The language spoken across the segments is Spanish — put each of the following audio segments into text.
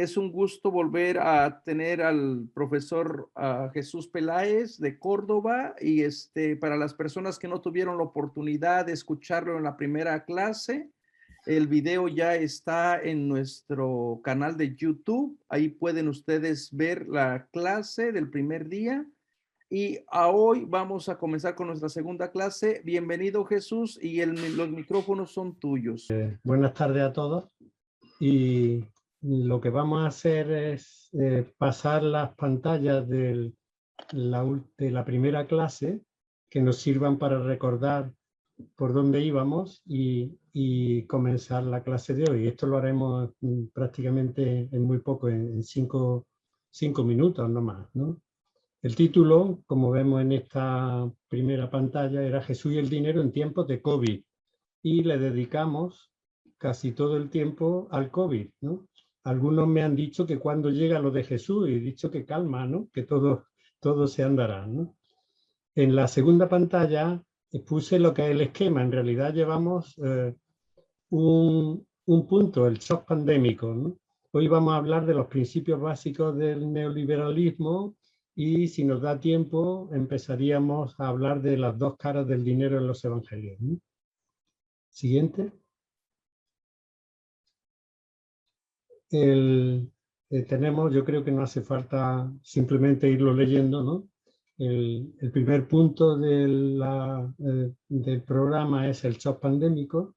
Es un gusto volver a tener al profesor Jesús Peláez de Córdoba y para las personas que no tuvieron la oportunidad de escucharlo en la primera clase, el video ya está en nuestro canal de YouTube. Ahí pueden ustedes ver la clase del primer día. Y hoy vamos a comenzar con nuestra segunda clase. Bienvenido, Jesús, y los micrófonos son tuyos. Buenas tardes a todos. Y lo que vamos a hacer es pasar las pantallas de la primera clase que nos sirvan para recordar por dónde íbamos y comenzar la clase de hoy. Esto lo haremos prácticamente en muy poco, en cinco minutos no más, ¿no? El título, como vemos en esta primera pantalla, era Jesús y el dinero en tiempos de COVID. Y le dedicamos casi todo el tiempo al COVID, ¿no? Algunos me han dicho que cuando llega lo de Jesús, y he dicho que calma, ¿no? Que todo se andará, ¿no? En la segunda pantalla puse lo que es el esquema. En realidad llevamos un punto, el shock pandémico, ¿no? Hoy vamos a hablar de los principios básicos del neoliberalismo y, si nos da tiempo, empezaríamos a hablar de las dos caras del dinero en los evangelios, ¿no? Siguiente. Tenemos, yo creo que no hace falta simplemente irlo leyendo, ¿no? El primer punto del programa es el shock pandémico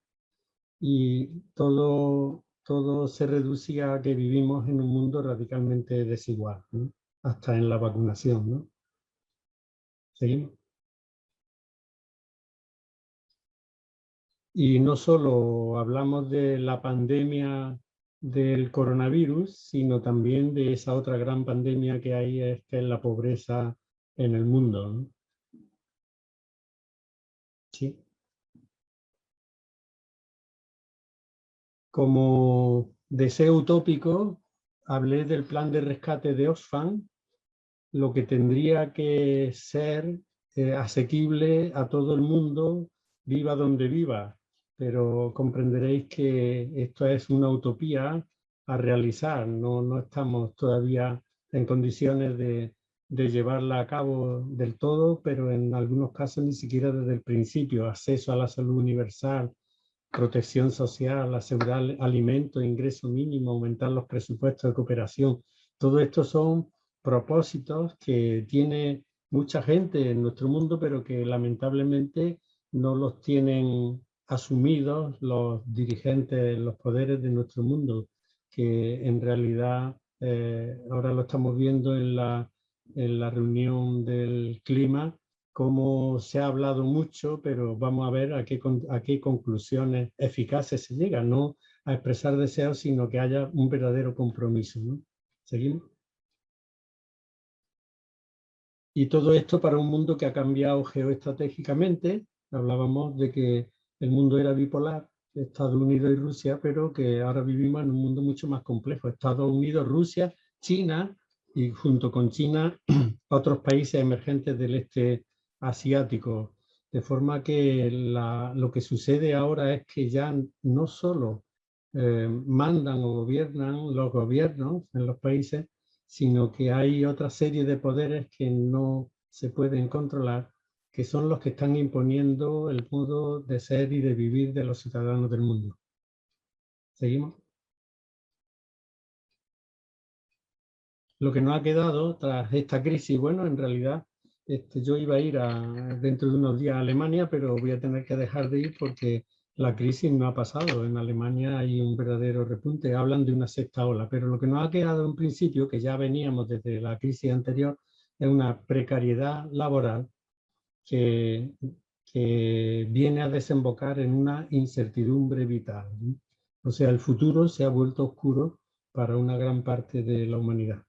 y todo se reducía a que vivimos en un mundo radicalmente desigual, ¿no? Hasta en la vacunación, ¿no? ¿Seguimos? Y no solo hablamos de la pandemia del coronavirus, sino también de esa otra gran pandemia que hay, que es la pobreza en el mundo, ¿no? Sí. Como deseo utópico, hablé del plan de rescate de Oxfam, lo que tendría que ser asequible a todo el mundo, viva donde viva, pero comprenderéis que esto es una utopía a realizar, no estamos todavía en condiciones de llevarla a cabo del todo, pero en algunos casos ni siquiera desde el principio. Acceso a la salud universal, protección social, asegurar alimentos, ingreso mínimo, aumentar los presupuestos de cooperación. Todo esto son propósitos que tiene mucha gente en nuestro mundo, pero que lamentablemente no los tienen asumidos los dirigentes, los poderes de nuestro mundo, que en realidad ahora lo estamos viendo en la reunión del clima, como se ha hablado mucho, pero vamos a ver a qué conclusiones eficaces se llega, no a expresar deseos, sino que haya un verdadero compromiso, ¿no? ¿Seguimos? Y todo esto para un mundo que ha cambiado geoestratégicamente. Hablábamos de que el mundo era bipolar, Estados Unidos y Rusia, pero que ahora vivimos en un mundo mucho más complejo. Estados Unidos, Rusia, China y junto con China otros países emergentes del este asiático. De forma que lo que sucede ahora es que ya no solo mandan o gobiernan los gobiernos en los países, sino que hay otra serie de poderes que no se pueden controlar, que son los que están imponiendo el modo de ser y de vivir de los ciudadanos del mundo. ¿Seguimos? Lo que nos ha quedado tras esta crisis, bueno, en realidad yo iba a ir dentro de unos días a Alemania, pero voy a tener que dejar de ir porque la crisis no ha pasado. En Alemania hay un verdadero repunte, hablan de una sexta ola, pero lo que nos ha quedado en principio, que ya veníamos desde la crisis anterior, es una precariedad laboral que viene a desembocar en una incertidumbre vital, ¿no? O sea, el futuro se ha vuelto oscuro para una gran parte de la humanidad.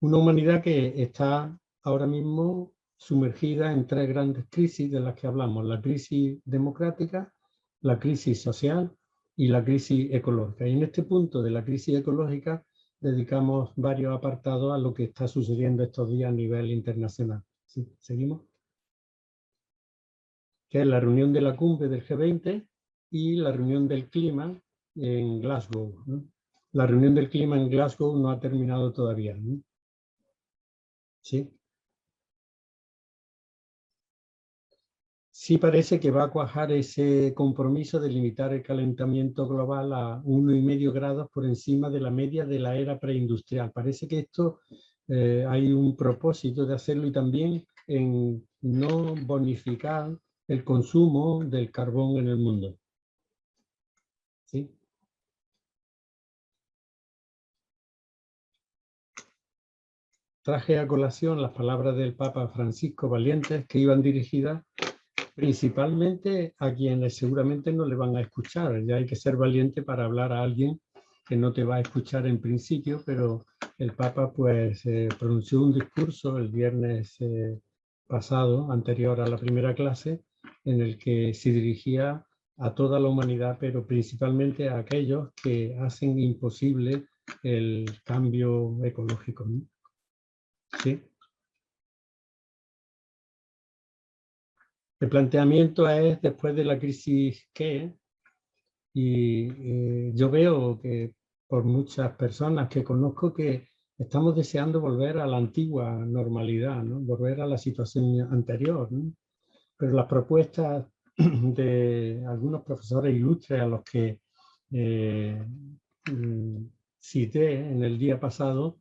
Una humanidad que está ahora mismo sumergida en tres grandes crisis de las que hablamos: la crisis democrática, la crisis social y la crisis ecológica. Y en este punto de la crisis ecológica dedicamos varios apartados a lo que está sucediendo estos días a nivel internacional. ¿Sí? ¿Seguimos? Que es la reunión de la cumbre del G20 y la reunión del clima en Glasgow, ¿no? La reunión del clima en Glasgow no ha terminado todavía, ¿no? ¿Sí? Sí parece que va a cuajar ese compromiso de limitar el calentamiento global a 1,5 grados por encima de la media de la era preindustrial. Parece que esto hay un propósito de hacerlo, y también en no bonificar el consumo del carbón en el mundo. ¿Sí? Traje a colación las palabras del Papa Francisco Valientes, que iban dirigidas principalmente a quienes seguramente no le van a escuchar. Ya hay que ser valiente para hablar a alguien que no te va a escuchar en principio, pero el Papa pues pronunció un discurso el viernes pasado, anterior a la primera clase, en el que se dirigía a toda la humanidad, pero principalmente a aquellos que hacen imposible el cambio ecológico, ¿no? ¿Sí? El planteamiento es después de la crisis ¿qué? Y yo veo que por muchas personas que conozco que estamos deseando volver a la antigua normalidad, ¿no? Volver a la situación anterior, ¿no? Pero las propuestas de algunos profesores ilustres a los que cité en el día pasado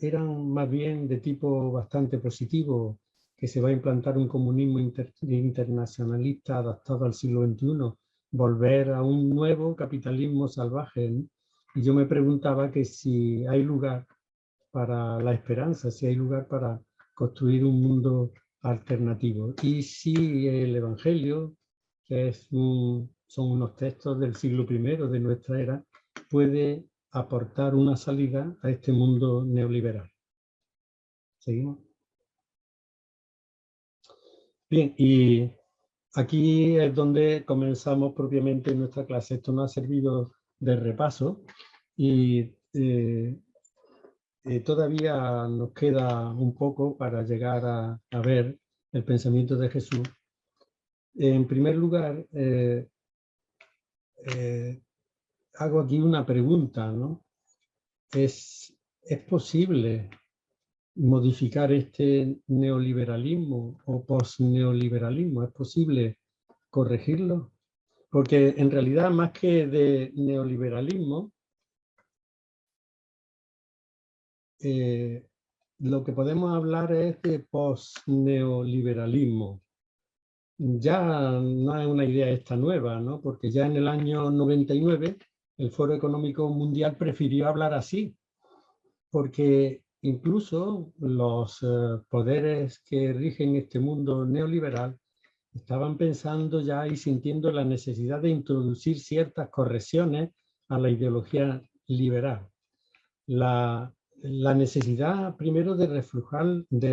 eran más bien de tipo bastante positivo, que se va a implantar un comunismo internacionalista adaptado al siglo XXI, volver a un nuevo capitalismo salvaje, ¿no? Y yo me preguntaba que si hay lugar para la esperanza, si hay lugar para construir un mundo alternativo. Y si el Evangelio, que son unos textos del siglo I de nuestra era, puede aportar una salida a este mundo neoliberal. ¿Seguimos? Bien, y aquí es donde comenzamos propiamente nuestra clase. Esto nos ha servido de repaso y todavía nos queda un poco para llegar a ver el pensamiento de Jesús. En primer lugar, hago aquí una pregunta, ¿no? ¿Es posible modificar este neoliberalismo o posneoliberalismo? ¿Es posible corregirlo? Porque en realidad, más que de neoliberalismo, lo que podemos hablar es de posneoliberalismo. Ya no es una idea esta nueva, ¿no? Porque ya en el año 99 el Foro Económico Mundial prefirió hablar así, porque incluso los poderes que rigen este mundo neoliberal estaban pensando ya y sintiendo la necesidad de introducir ciertas correcciones a la ideología liberal. La necesidad primero de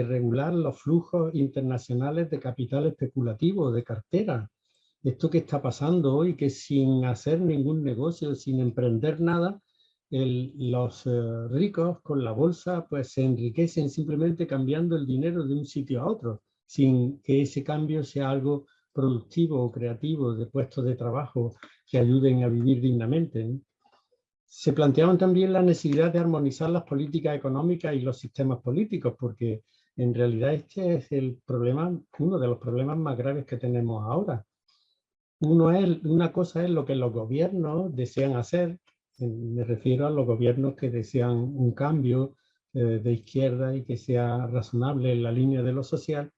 regular los flujos internacionales de capital especulativo, de cartera. Esto que está pasando hoy, que sin hacer ningún negocio, sin emprender nada, los ricos con la bolsa pues se enriquecen simplemente cambiando el dinero de un sitio a otro, sin que ese cambio sea algo productivo o creativo, de puestos de trabajo que ayuden a vivir dignamente, ¿no? Se planteaban también la necesidad de armonizar las políticas económicas y los sistemas políticos, porque en realidad este es el problema, uno de los problemas más graves que tenemos ahora. Una cosa es lo que los gobiernos desean hacer, me refiero a los gobiernos que desean un cambio de izquierda y que sea razonable en la línea de lo social,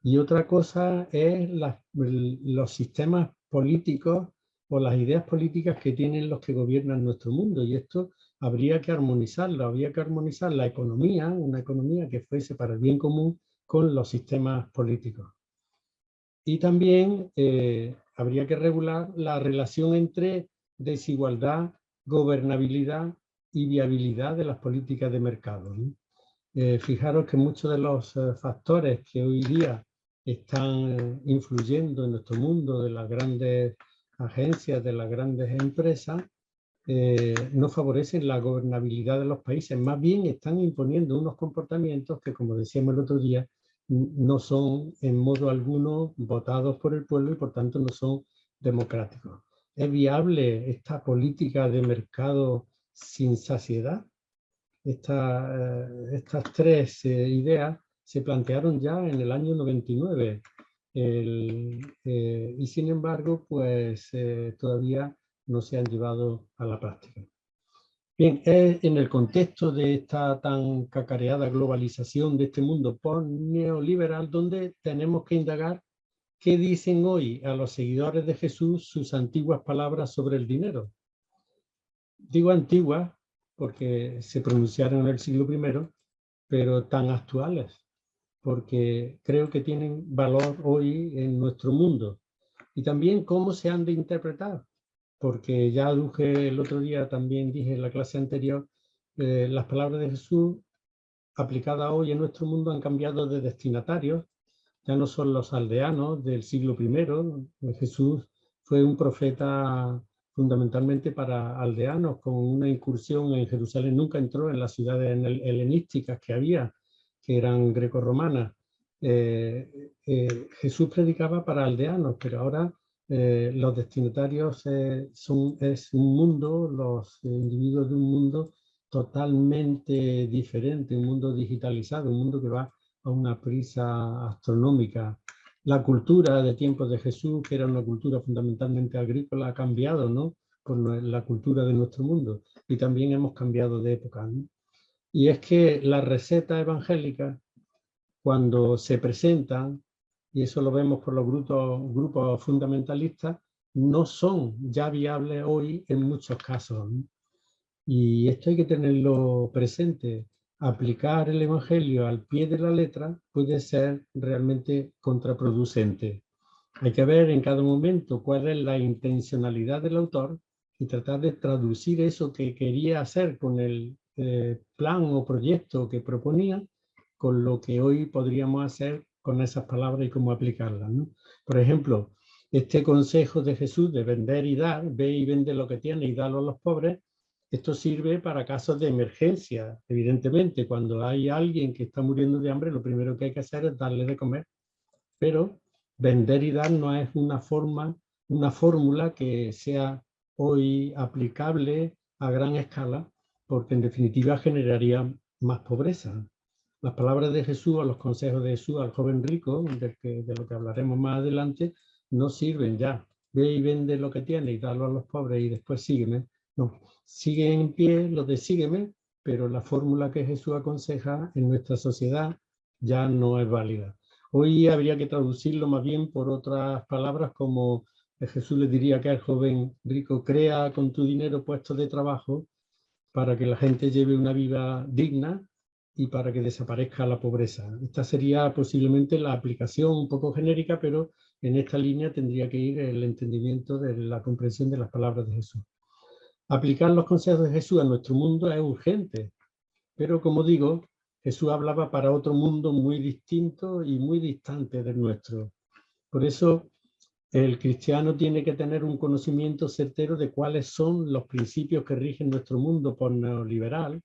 y otra cosa es los sistemas políticos o las ideas políticas que tienen los que gobiernan nuestro mundo. Y esto habría que armonizarlo, habría que armonizar la economía, una economía que fuese para el bien común, con los sistemas políticos. Y también habría que regular la relación entre desigualdad, gobernabilidad y viabilidad de las políticas de mercado, ¿no? Fijaros que muchos de los factores que hoy día están influyendo en nuestro mundo, de las grandes agencias, de las grandes empresas, no favorecen la gobernabilidad de los países, más bien están imponiendo unos comportamientos que, como decíamos el otro día, no son en modo alguno votados por el pueblo y por tanto no son democráticos. ¿Es viable esta política de mercado sin saciedad? Estas tres ideas se plantearon ya en el año 99 y sin embargo pues todavía no se han llevado a la práctica. Bien, es en el contexto de esta tan cacareada globalización de este mundo post-neoliberal donde tenemos que indagar qué dicen hoy a los seguidores de Jesús sus antiguas palabras sobre el dinero. Digo antiguas porque se pronunciaron en el siglo I, pero tan actuales, porque creo que tienen valor hoy en nuestro mundo. Y también cómo se han de interpretar, porque ya dije el otro día, también dije en la clase anterior, las palabras de Jesús aplicadas hoy en nuestro mundo han cambiado de destinatarios, ya no son los aldeanos del siglo I. Jesús fue un profeta fundamentalmente para aldeanos, con una incursión en Jerusalén. Nunca entró en las ciudades helenísticas que había, que eran grecorromanas. Jesús predicaba para aldeanos, pero ahora los destinatarios es un mundo, los individuos de un mundo totalmente diferente, un mundo digitalizado, un mundo que va a una prisa astronómica. La cultura de tiempos de Jesús, que era una cultura fundamentalmente agrícola, ha cambiado, ¿no?, por la cultura de nuestro mundo. Y también hemos cambiado de época, ¿no? Y es que las recetas evangélicas, cuando se presentan, y eso lo vemos por los grupos fundamentalistas, no son ya viables hoy en muchos casos, ¿no? Y esto hay que tenerlo presente. Aplicar el Evangelio al pie de la letra puede ser realmente contraproducente. Hay que ver en cada momento cuál es la intencionalidad del autor y tratar de traducir eso que quería hacer con el plan o proyecto que proponía con lo que hoy podríamos hacer con esas palabras y cómo aplicarlas, ¿no? Por ejemplo, este consejo de Jesús de vender y dar, ve y vende lo que tiene y dalo a los pobres, esto sirve para casos de emergencia. Evidentemente, cuando hay alguien que está muriendo de hambre, lo primero que hay que hacer es darle de comer. Pero vender y dar no es una fórmula que sea hoy aplicable a gran escala, porque en definitiva generaría más pobreza. Las palabras de Jesús o los consejos de Jesús al joven rico, de lo que hablaremos más adelante, no sirven ya. Ve y vende lo que tiene y dalo a los pobres y después sígueme. No, sigue en pie lo de sígueme, pero la fórmula que Jesús aconseja en nuestra sociedad ya no es válida. Hoy habría que traducirlo más bien por otras palabras, como Jesús le diría que al joven rico: crea con tu dinero puestos de trabajo para que la gente lleve una vida digna y para que desaparezca la pobreza. Esta sería posiblemente la aplicación un poco genérica, pero en esta línea tendría que ir el entendimiento de la comprensión de las palabras de Jesús. Aplicar los consejos de Jesús a nuestro mundo es urgente, pero como digo, Jesús hablaba para otro mundo muy distinto y muy distante del nuestro. Por eso el cristiano tiene que tener un conocimiento certero de cuáles son los principios que rigen nuestro mundo por neoliberal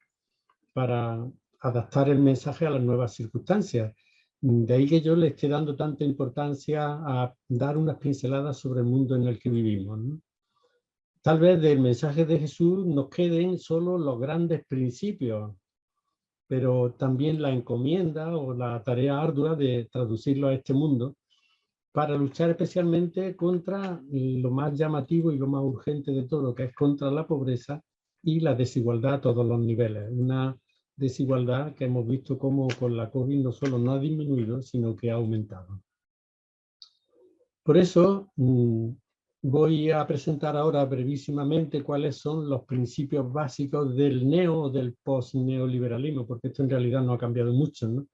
para adaptar el mensaje a las nuevas circunstancias. De ahí que yo le esté dando tanta importancia a dar unas pinceladas sobre el mundo en el que vivimos, ¿no? Tal vez del mensaje de Jesús nos queden solo los grandes principios, pero también la encomienda o la tarea ardua de traducirlo a este mundo para luchar especialmente contra lo más llamativo y lo más urgente de todo, que es contra la pobreza y la desigualdad a todos los niveles. Una desigualdad que hemos visto cómo con la COVID no solo no ha disminuido, sino que ha aumentado. Por eso voy a presentar ahora brevísimamente cuáles son los principios básicos del neo o del post-neoliberalismo, porque esto en realidad no ha cambiado mucho, ¿no?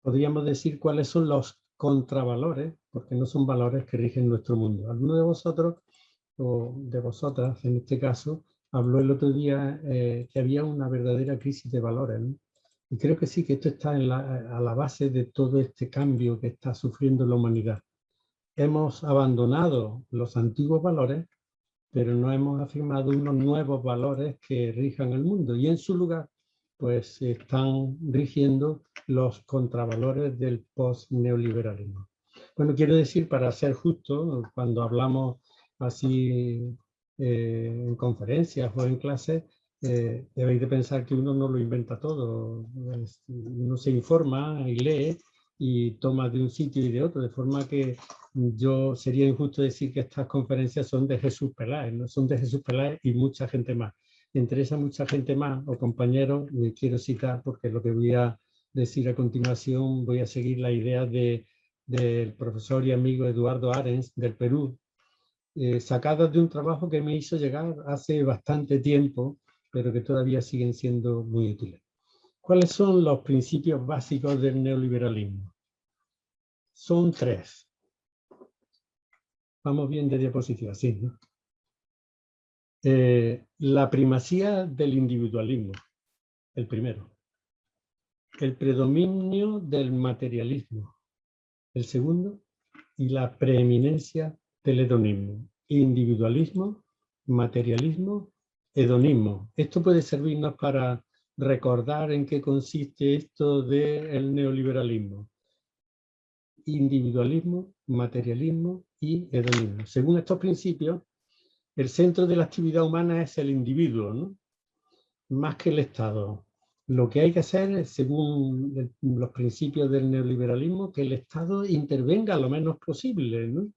Podríamos decir cuáles son los contravalores, porque no son valores que rigen nuestro mundo. Alguno de vosotros, o de vosotras en este caso, habló el otro día que había una verdadera crisis de valores, ¿no? Y creo que sí, que esto está a la base de todo este cambio que está sufriendo la humanidad. Hemos abandonado los antiguos valores, pero no hemos afirmado unos nuevos valores que rijan el mundo. Y en su lugar, pues están rigiendo los contravalores del post-neoliberalismo. Bueno, quiero decir, para ser justo, cuando hablamos así en conferencias o en clases, debéis de pensar que uno no lo inventa todo. Uno se informa y lee y toma de un sitio y de otro, de forma que yo sería injusto decir que estas conferencias son de Jesús Peláez, no son de Jesús Peláez y mucha gente más. Entre esa mucha gente más o compañeros, me quiero citar, porque lo que voy a decir a continuación, voy a seguir la idea del profesor y amigo Eduardo Arens del Perú, sacadas de un trabajo que me hizo llegar hace bastante tiempo, pero que todavía siguen siendo muy útiles. ¿Cuáles son los principios básicos del neoliberalismo? Son 3. Vamos bien de diapositiva, sí, ¿no? La primacía del individualismo, el primero. El predominio del materialismo, el segundo. Y la preeminencia del hedonismo. Individualismo, materialismo, hedonismo. Esto puede servirnos para recordar en qué consiste esto del neoliberalismo. Individualismo, materialismo y hedonismo. Según estos principios, el centro de la actividad humana es el individuo, ¿no? Más que el Estado. Lo que hay que hacer es, según los principios del neoliberalismo, que el Estado intervenga lo menos posible, ¿no?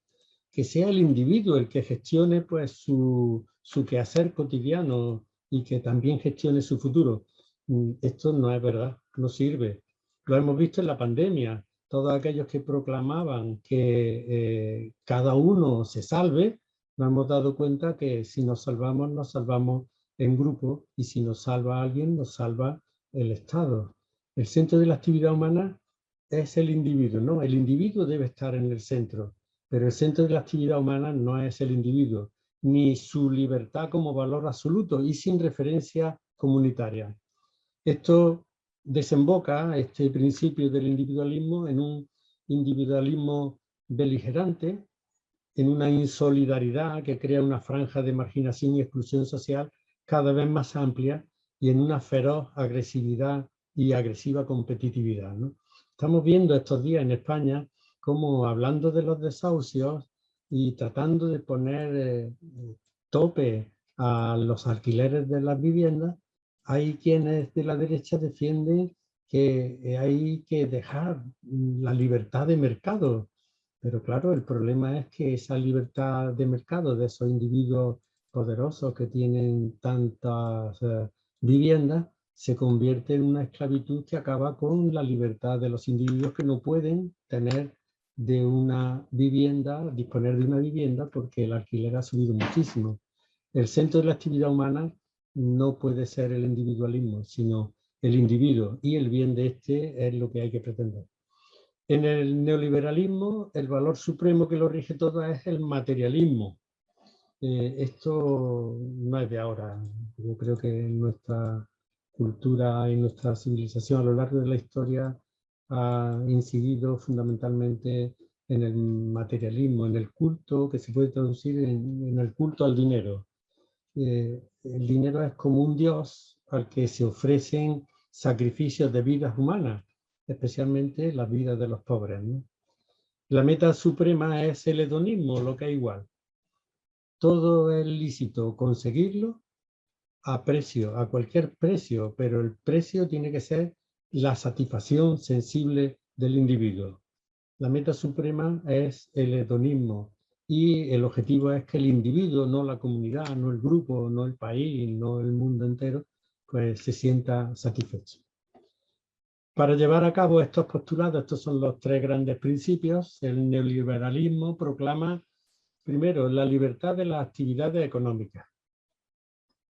Que sea el individuo el que gestione pues, su quehacer cotidiano y que también gestione su futuro. Esto no es verdad, no sirve. Lo hemos visto en la pandemia. Todos aquellos que proclamaban que cada uno se salve, nos hemos dado cuenta que si nos salvamos en grupo, y si nos salva alguien, nos salva el Estado. El centro de la actividad humana es el individuo, ¿no? El individuo debe estar en el centro, pero el centro de la actividad humana no es el individuo, ni su libertad como valor absoluto y sin referencia comunitaria. Esto desemboca, este principio del individualismo, en un individualismo beligerante, en una insolidaridad que crea una franja de marginación y exclusión social cada vez más amplia y en una feroz agresividad y agresiva competitividad, ¿no? Estamos viendo estos días en España cómo, hablando de los desahucios y tratando de poner tope a los alquileres de las viviendas, hay quienes de la derecha defienden que hay que dejar la libertad de mercado. Pero claro, el problema es que esa libertad de mercado de esos individuos poderosos que tienen tantas viviendas se convierte en una esclavitud que acaba con la libertad de los individuos que no pueden tener de una vivienda, disponer de una vivienda porque el alquiler ha subido muchísimo. El centro de la actividad humana no puede ser el individualismo, sino el individuo, y el bien de este es lo que hay que pretender. En el neoliberalismo, el valor supremo que lo rige todo es el materialismo. Esto no es de ahora. Yo creo que en nuestra cultura y nuestra civilización a lo largo de la historia ha incidido fundamentalmente en el materialismo, en el culto que se puede traducir en el culto al dinero. El dinero es como un dios al que se ofrecen sacrificios de vidas humanas, especialmente las vidas de los pobres, ¿no? La meta suprema es el hedonismo, lo que es igual. Todo es lícito conseguirlo a precio, a cualquier precio, pero el precio tiene que ser la satisfacción sensible del individuo. La meta suprema es el hedonismo y el objetivo es que el individuo, no la comunidad, no el grupo, no el país, no el mundo entero, pues se sienta satisfecho. Para llevar a cabo estos postulados, estos son los 3 grandes principios. El neoliberalismo proclama, primero, la libertad de las actividades económicas.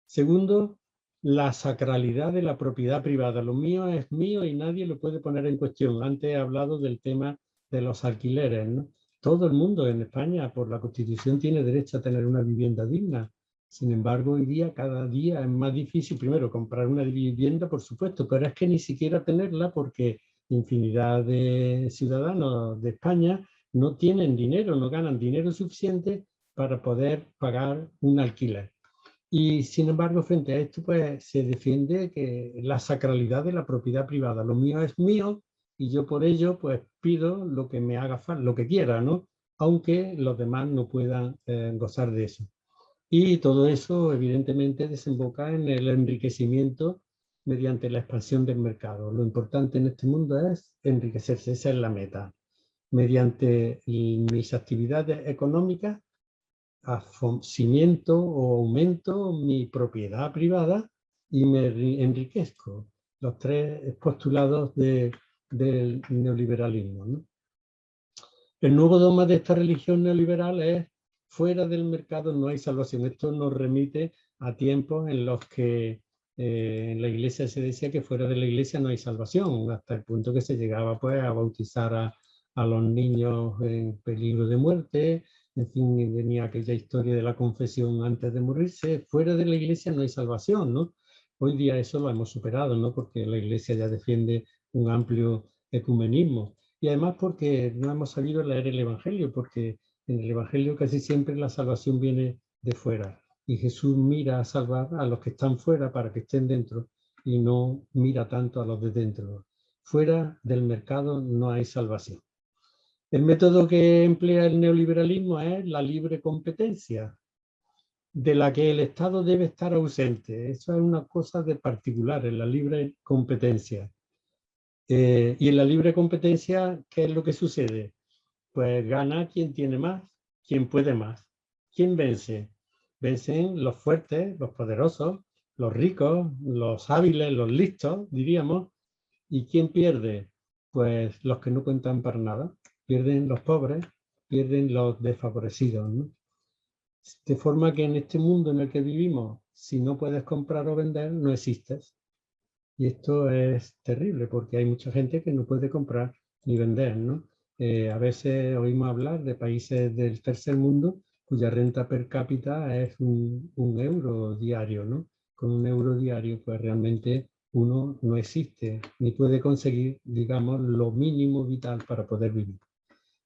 Segundo, la sacralidad de la propiedad privada. Lo mío es mío y nadie lo puede poner en cuestión. Antes he hablado del tema de los alquileres, ¿no? Todo el mundo en España, por la Constitución, tiene derecho a tener una vivienda digna. Sin embargo, hoy día, cada día es más difícil, primero, comprar una vivienda, por supuesto, pero es que ni siquiera tenerla porque infinidad de ciudadanos de España no tienen dinero, no ganan dinero suficiente para poder pagar un alquiler. Y sin embargo, frente a esto, pues se defiende que la sacralidad de la propiedad privada. Lo mío es mío y yo por ello, pues pido lo que me haga falta, lo que quiera, ¿no? aunque los demás no puedan gozar de eso. Y todo eso, evidentemente, desemboca en el enriquecimiento mediante la expansión del mercado. Lo importante en este mundo es enriquecerse, esa es la meta. Mediante mis actividades económicas, cimiento o aumento mi propiedad privada y me enriquezco. Los tres postulados del neoliberalismo, ¿no? El nuevo dogma de esta religión neoliberal es: fuera del mercado no hay salvación. Esto nos remite a tiempos en los que en la iglesia se decía que fuera de la iglesia no hay salvación, hasta el punto que se llegaba pues a bautizar a los niños en peligro de muerte. En fin, venía aquella historia de la confesión antes de morirse. Fuera de la iglesia no hay salvación, ¿no? Hoy día eso lo hemos superado, ¿no? Porque la iglesia ya defiende un amplio ecumenismo. Y además porque no hemos sabido leer el Evangelio, porque en el Evangelio casi siempre la salvación viene de fuera. Y Jesús mira a salvar a los que están fuera para que estén dentro y no mira tanto a los de dentro. Fuera del mercado no hay salvación. El método que emplea el neoliberalismo es la libre competencia, de la que el Estado debe estar ausente. Eso es una cosa de particular, en la libre competencia. Y en la libre competencia, ¿qué es lo que sucede? Pues gana quien tiene más, quien puede más. ¿Quién vence? Vencen los fuertes, los poderosos, los ricos, los hábiles, los listos, diríamos. ¿Y quién pierde? Pues los que no cuentan para nada. Pierden los pobres, pierden los desfavorecidos, ¿no? De forma que en este mundo en el que vivimos, si no puedes comprar o vender, no existes. Y esto es terrible porque hay mucha gente que no puede comprar ni vender, ¿no? A veces oímos hablar de países del tercer mundo cuya renta per cápita es un euro diario, ¿no? Con un euro diario, pues realmente uno no existe ni puede conseguir, digamos, lo mínimo vital para poder vivir.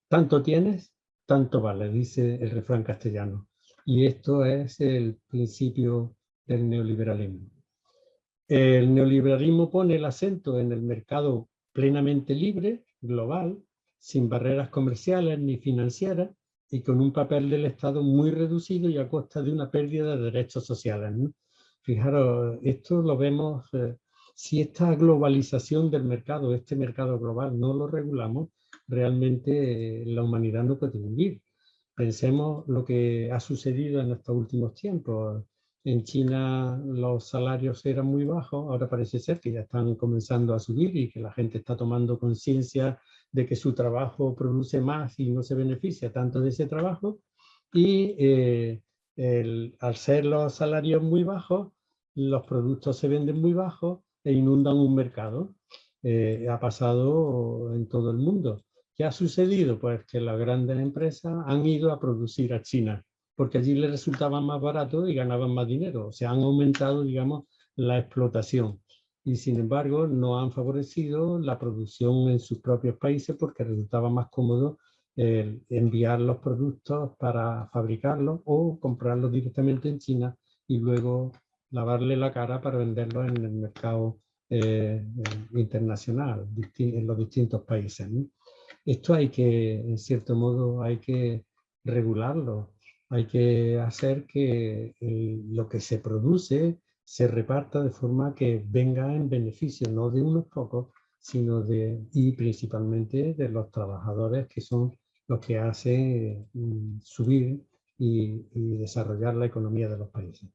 Tanto tienes, tanto vale, dice el refrán castellano. Y esto es el principio del neoliberalismo. El neoliberalismo pone el acento en el mercado plenamente libre, global, sin barreras comerciales ni financieras y con un papel del Estado muy reducido y a costa de una pérdida de derechos sociales, ¿no? Fijaros, esto lo vemos, si esta globalización del mercado, este mercado global, no lo regulamos, realmente la humanidad no puede vivir. Pensemos lo que ha sucedido en estos últimos tiempos. En China los salarios eran muy bajos, ahora parece ser que ya están comenzando a subir y que la gente está tomando conciencia de que su trabajo produce más y no se beneficia tanto de ese trabajo. Y al ser los salarios muy bajos, los productos se venden muy bajos e inundan un mercado. Ha pasado en todo el mundo. ¿Qué ha sucedido? Pues que las grandes empresas han ido a producir a China porque allí les resultaba más barato y ganaban más dinero. O sea, han aumentado, digamos, la explotación. Y sin embargo, no han favorecido la producción en sus propios países porque resultaba más cómodo enviar los productos para fabricarlos o comprarlos directamente en China y luego lavarle la cara para venderlos en el mercado internacional, en los distintos países, ¿no? Esto hay que, en cierto modo, hay que regularlo. Hay que hacer que lo que se produce se reparta de forma que venga en beneficio no de unos pocos, sino y principalmente de los trabajadores que son los que hacen subir y desarrollar la economía de los países.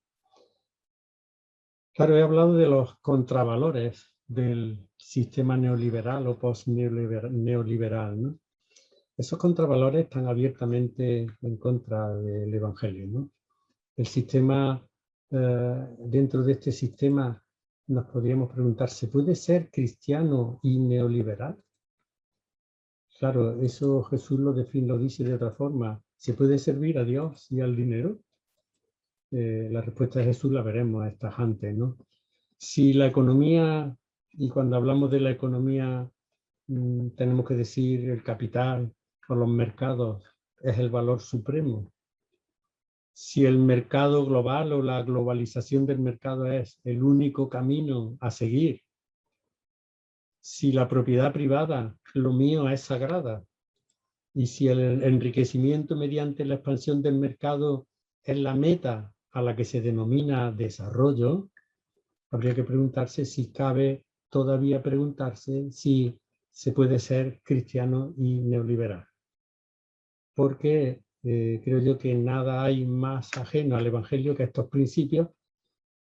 Claro, he hablado de los contravalores del sistema neoliberal o post-neoliberal, ¿no? Esos contravalores están abiertamente en contra del Evangelio, ¿no? El sistema, dentro de este sistema, nos podríamos preguntar, ¿se puede ser cristiano y neoliberal? Claro, eso Jesús lo dice de otra forma. ¿Se puede servir a Dios y al dinero? La respuesta de Jesús la veremos, es tajante, ¿no? Si la economía, y cuando hablamos de la economía, tenemos que decir el capital o los mercados, es el valor supremo. Si el mercado global o la globalización del mercado es el único camino a seguir, si la propiedad privada, lo mío es sagrada, Y si el enriquecimiento mediante la expansión del mercado es la meta a la que se denomina desarrollo, habría que preguntarse si cabe todavía preguntarse si se puede ser cristiano y neoliberal. Porque creo yo que nada hay más ajeno al Evangelio que estos principios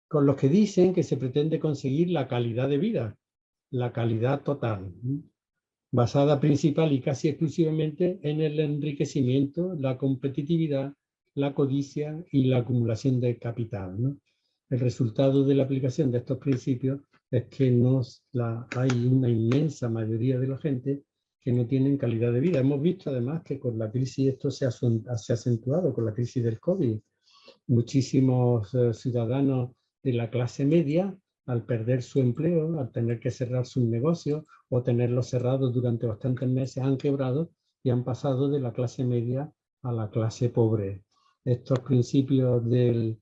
con los que dicen que se pretende conseguir la calidad de vida, la calidad total, basada principal y casi exclusivamente en el enriquecimiento, la competitividad, la codicia y la acumulación de capital, ¿no? El resultado de la aplicación de estos principios es que hay una inmensa mayoría de la gente que no tienen calidad de vida. Hemos visto además que con la crisis esto se ha acentuado, con la crisis del COVID. Muchísimos ciudadanos de la clase media, al perder su empleo, al tener que cerrar sus negocios o tenerlos cerrados durante bastantes meses, han quebrado y han pasado de la clase media a la clase pobre. Estos principios del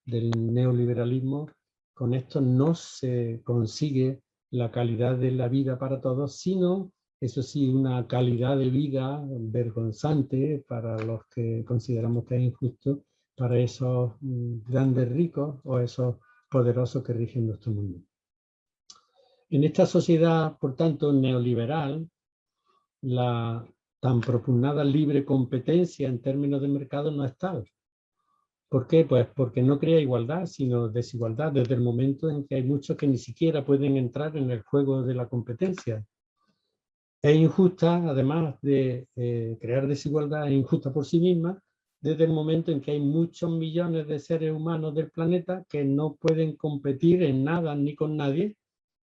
neoliberalismo, con esto no se consigue la calidad de la vida para todos, sino, eso sí, una calidad de vida vergonzante para los que consideramos que es injusto, para esos grandes ricos o esos poderosos que rigen nuestro mundo. En esta sociedad, por tanto, neoliberal, la tan propugnada libre competencia en términos de mercado no es tal. ¿Por qué? Pues porque no crea igualdad, sino desigualdad, desde el momento en que hay muchos que ni siquiera pueden entrar en el juego de la competencia. Es injusta, además de crear desigualdad, es injusta por sí misma, desde el momento en que hay muchos millones de seres humanos del planeta que no pueden competir en nada ni con nadie,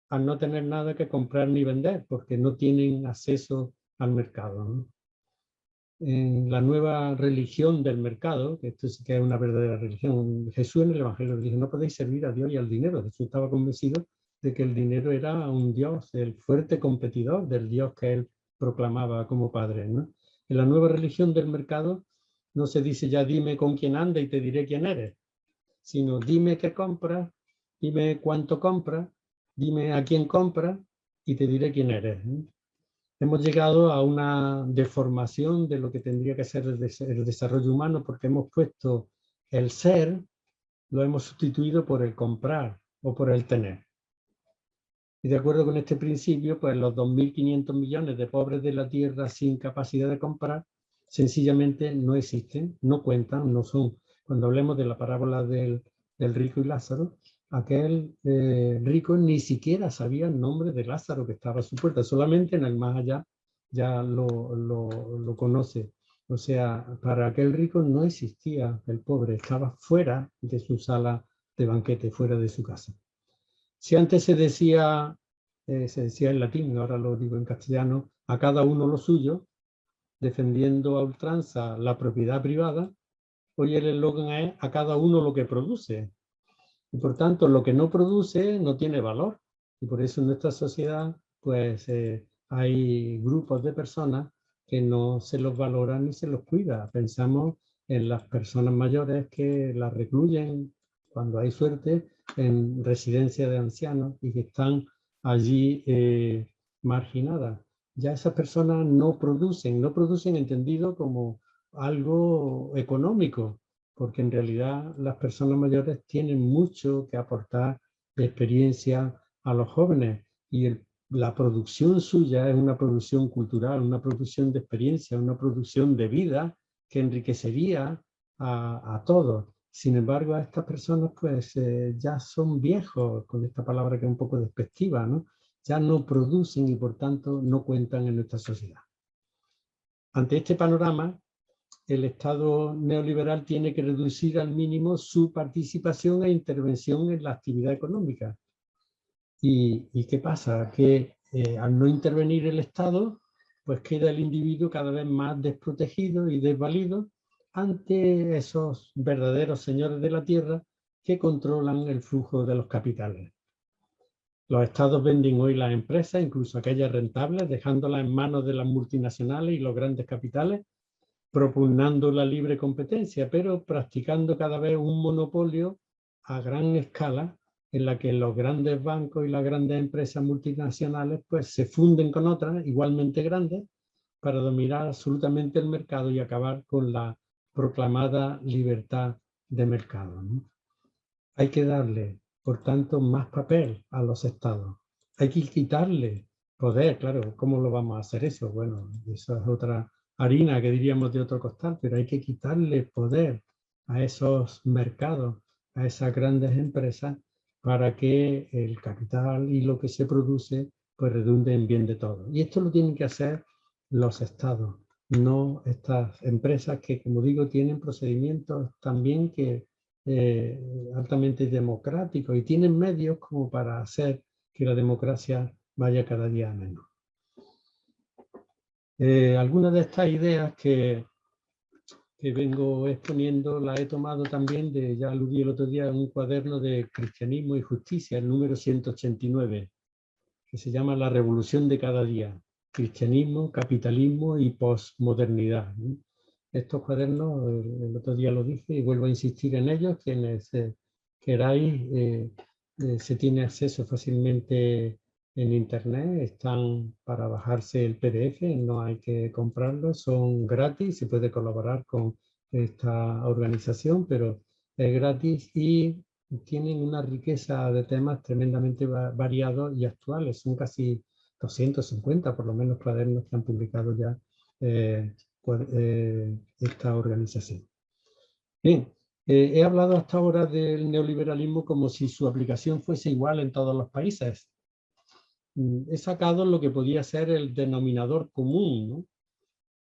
al no tener nada que comprar ni vender, porque no tienen acceso al mercado, ¿no? En la nueva religión del mercado, que esto sí que es una verdadera religión, Jesús en el Evangelio dijo: no podéis servir a Dios y al dinero. Jesús estaba convencido de que el dinero era un Dios, el fuerte competidor del Dios que él proclamaba como padre, ¿no? En la nueva religión del mercado no se dice ya dime con quién anda y te diré quién eres, sino dime qué compras, dime cuánto compras, dime a quién compras y te diré quién eres, ¿no? Hemos llegado a una deformación de lo que tendría que ser el desarrollo humano, porque hemos puesto el ser, lo hemos sustituido por el comprar o por el tener. Y de acuerdo con este principio, pues los 2.500 millones de pobres de la Tierra sin capacidad de comprar sencillamente no existen, no cuentan, no son. Cuando hablemos de la parábola del rico y Lázaro, aquel rico ni siquiera sabía el nombre de Lázaro que estaba a su puerta, solamente en el más allá ya lo conoce. O sea, para aquel rico no existía el pobre, estaba fuera de su sala de banquete, fuera de su casa. Si antes se decía en latín, ahora lo digo en castellano, a cada uno lo suyo, defendiendo a ultranza la propiedad privada, hoy el eslogan es a cada uno lo que produce. Y por tanto, lo que no produce no tiene valor. Y por eso en nuestra sociedad pues hay grupos de personas que no se los valora ni se los cuida. Pensamos en las personas mayores que las recluyen, cuando hay suerte, en residencias de ancianos y que están allí marginadas. Ya esas personas no producen entendido como algo económico, porque en realidad las personas mayores tienen mucho que aportar de experiencia a los jóvenes y la producción suya es una producción cultural, una producción de experiencia, una producción de vida que enriquecería a todos. Sin embargo, a estas personas pues ya son viejos, con esta palabra que es un poco despectiva, ¿no? Ya no producen y por tanto no cuentan en nuestra sociedad. Ante este panorama, el Estado neoliberal tiene que reducir al mínimo su participación e intervención en la actividad económica. ¿Y qué pasa? Que al no intervenir el Estado, pues queda el individuo cada vez más desprotegido y desvalido ante esos verdaderos señores de la tierra que controlan el flujo de los capitales. Los estados venden hoy las empresas, incluso aquellas rentables, dejándolas en manos de las multinacionales y los grandes capitales, propugnando la libre competencia, pero practicando cada vez un monopolio a gran escala en la que los grandes bancos y las grandes empresas multinacionales pues se funden con otras igualmente grandes para dominar absolutamente el mercado y acabar con la proclamada libertad de mercado, ¿no? Hay que darle, por tanto, más papel a los estados. Hay que quitarle poder, claro. ¿Cómo lo vamos a hacer eso? Bueno, eso es otra harina que diríamos de otro costal, pero hay que quitarle poder a esos mercados, a esas grandes empresas, para que el capital y lo que se produce pues redunde en bien de todos. Y esto lo tienen que hacer los estados, no estas empresas que, como digo, tienen procedimientos también que altamente democráticos y tienen medios como para hacer que la democracia vaya cada día a menos. Algunas de estas ideas que vengo exponiendo las he tomado también de, ya aludí el otro día, en un cuaderno de Cristianismo y Justicia, el número 189, que se llama La Revolución de cada día, Cristianismo, Capitalismo y Postmodernidad. Estos cuadernos, el otro día lo dije y vuelvo a insistir en ellos, quienes queráis, se tiene acceso fácilmente en internet, están para bajarse el PDF, no hay que comprarlos, son gratis, se puede colaborar con esta organización, pero es gratis y tienen una riqueza de temas tremendamente variados y actuales. Son casi 250 por lo menos cuadernos que han publicado ya esta organización. Bien, he hablado hasta ahora del neoliberalismo como si su aplicación fuese igual en todos los países. He sacado lo que podía ser el denominador común, ¿no?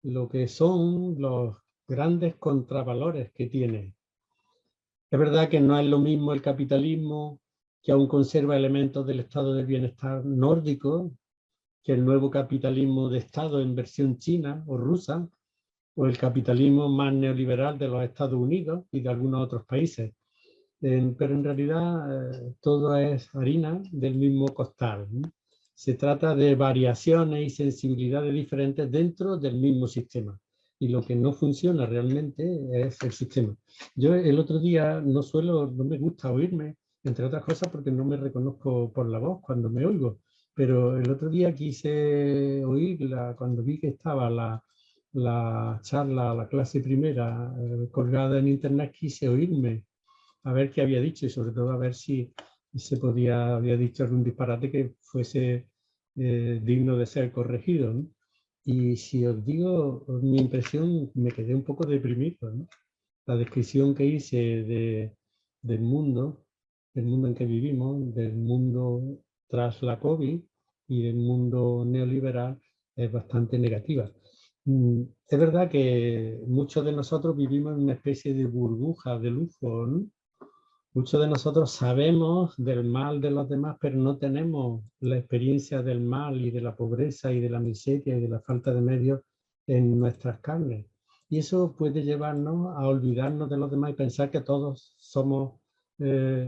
Lo que son los grandes contravalores que tiene. Es verdad que no es lo mismo el capitalismo, que aún conserva elementos del estado del bienestar nórdico, que el nuevo capitalismo de Estado en versión china o rusa, o el capitalismo más neoliberal de los Estados Unidos y de algunos otros países. Pero en realidad todo es harina del mismo costal, ¿no? Se trata de variaciones y sensibilidades diferentes dentro del mismo sistema. Y lo que no funciona realmente es el sistema. Yo el otro día no me gusta oírme, entre otras cosas porque no me reconozco por la voz cuando me oigo, pero el otro día quise oírla cuando vi que estaba la charla, la clase primera colgada en internet, quise oírme a ver qué había dicho y sobre todo a ver si había dicho algún disparate que fuese digno de ser corregido, ¿no? Y si os digo mi impresión, me quedé un poco deprimido, ¿no? La descripción que hice del mundo en que vivimos, del mundo tras la COVID y del mundo neoliberal es bastante negativa. Es verdad que muchos de nosotros vivimos en una especie de burbuja de lujo, ¿no? Muchos de nosotros sabemos del mal de los demás, pero no tenemos la experiencia del mal y de la pobreza y de la miseria y de la falta de medios en nuestras carnes. Y eso puede llevarnos a olvidarnos de los demás y pensar que todos somos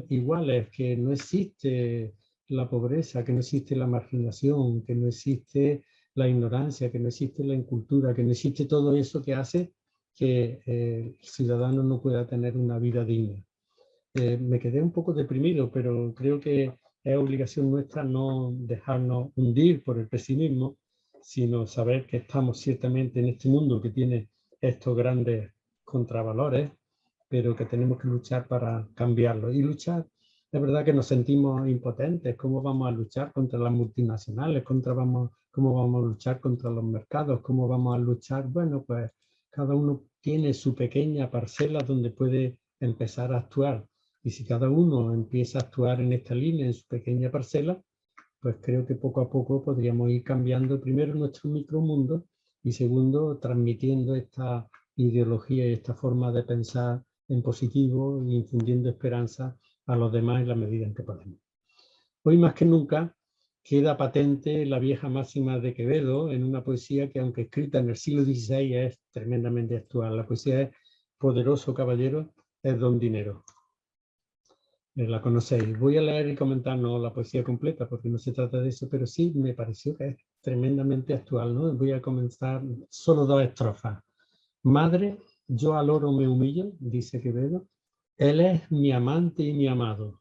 iguales, que no existe la pobreza, que no existe la marginación, que no existe la ignorancia, que no existe la incultura, que no existe todo eso que hace que el ciudadano no pueda tener una vida digna. Me quedé un poco deprimido, pero creo que es obligación nuestra no dejarnos hundir por el pesimismo, sino saber que estamos ciertamente en este mundo que tiene estos grandes contravalores, pero que tenemos que luchar para cambiarlo. Y luchar, es verdad que nos sentimos impotentes. ¿Cómo vamos a luchar contra las multinacionales? ¿Cómo vamos a luchar contra los mercados? ¿Cómo vamos a luchar? Bueno, pues cada uno tiene su pequeña parcela donde puede empezar a actuar. Y si cada uno empieza a actuar en esta línea, en su pequeña parcela, pues creo que poco a poco podríamos ir cambiando primero nuestro micromundo y segundo, transmitiendo esta ideología y esta forma de pensar en positivo e infundiendo esperanza a los demás en la medida en que podemos. Hoy más que nunca queda patente la vieja máxima de Quevedo en una poesía que, aunque escrita en el siglo XVI, es tremendamente actual. La poesía es Poderoso caballero es don dinero. La conocéis. Voy a leer y comentar no la poesía completa porque no se trata de eso, pero sí me pareció que es tremendamente actual, ¿no? Voy a comenzar solo 2 estrofas. Madre, yo al oro me humillo, dice Quevedo, él es mi amante y mi amado,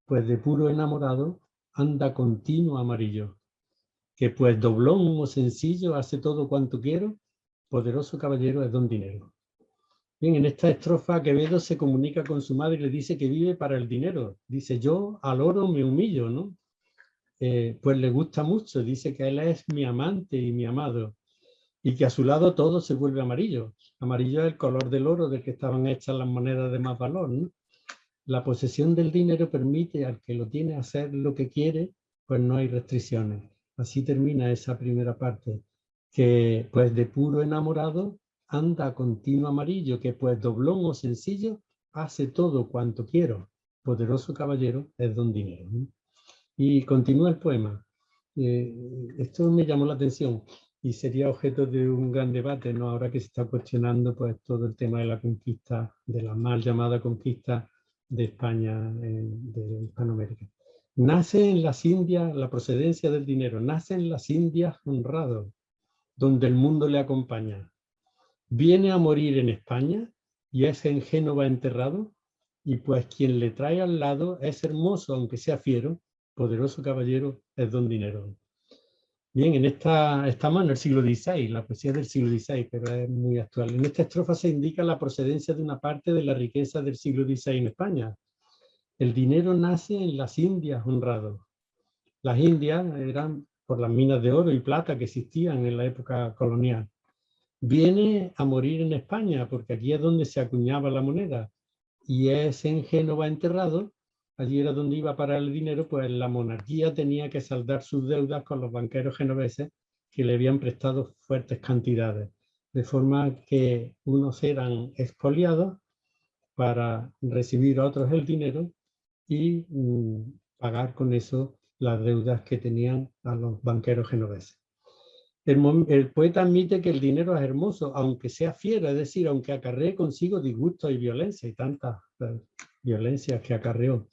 pues de puro enamorado anda continuo amarillo. que pues doblón o sencillo hace todo cuanto quiero, poderoso caballero es don dinero. Bien, en esta estrofa Quevedo se comunica con su madre y le dice que vive para el dinero. Dice, yo al oro me humillo, ¿no? Pues le gusta mucho, dice que él es mi amante y mi amado, y que a su lado todo se vuelve amarillo. Amarillo es el color del oro del que estaban hechas las monedas de más valor, ¿no? La posesión del dinero permite al que lo tiene hacer lo que quiere, pues no hay restricciones. Así termina esa primera parte, que pues de puro enamorado anda continuo amarillo, que pues doblón o sencillo hace todo cuanto quiero. Poderoso caballero es don dinero, ¿no? Y continúa el poema. Esto me llamó la atención y sería objeto de un gran debate, ¿no? Ahora que se está cuestionando pues todo el tema de la conquista, de la mal llamada conquista de España, de Hispanoamérica. Nace en las Indias, la procedencia del dinero, nace en las Indias honrado, donde el mundo le acompaña. Viene a morir en España y es en Génova enterrado, y pues quien le trae al lado es hermoso, aunque sea fiero, poderoso caballero es don dinero. Bien, estamos en el siglo XVI, la poesía del siglo XVI, pero es muy actual. En esta estrofa se indica la procedencia de una parte de la riqueza del siglo XVI en España. El dinero nace en las Indias honrado. Las Indias eran por las minas de oro y plata que existían en la época colonial. Viene a morir en España, porque aquí es donde se acuñaba la moneda, y es en Génova enterrado, allí era donde iba a parar el dinero, pues la monarquía tenía que saldar sus deudas con los banqueros genoveses que le habían prestado fuertes cantidades, de forma que unos eran expoliados para recibir a otros el dinero y pagar con eso las deudas que tenían a los banqueros genoveses. El poeta admite que el dinero es hermoso, aunque sea fiero, es decir, aunque acarree consigo disgustos y violencia, y tantas violencias que acarreó.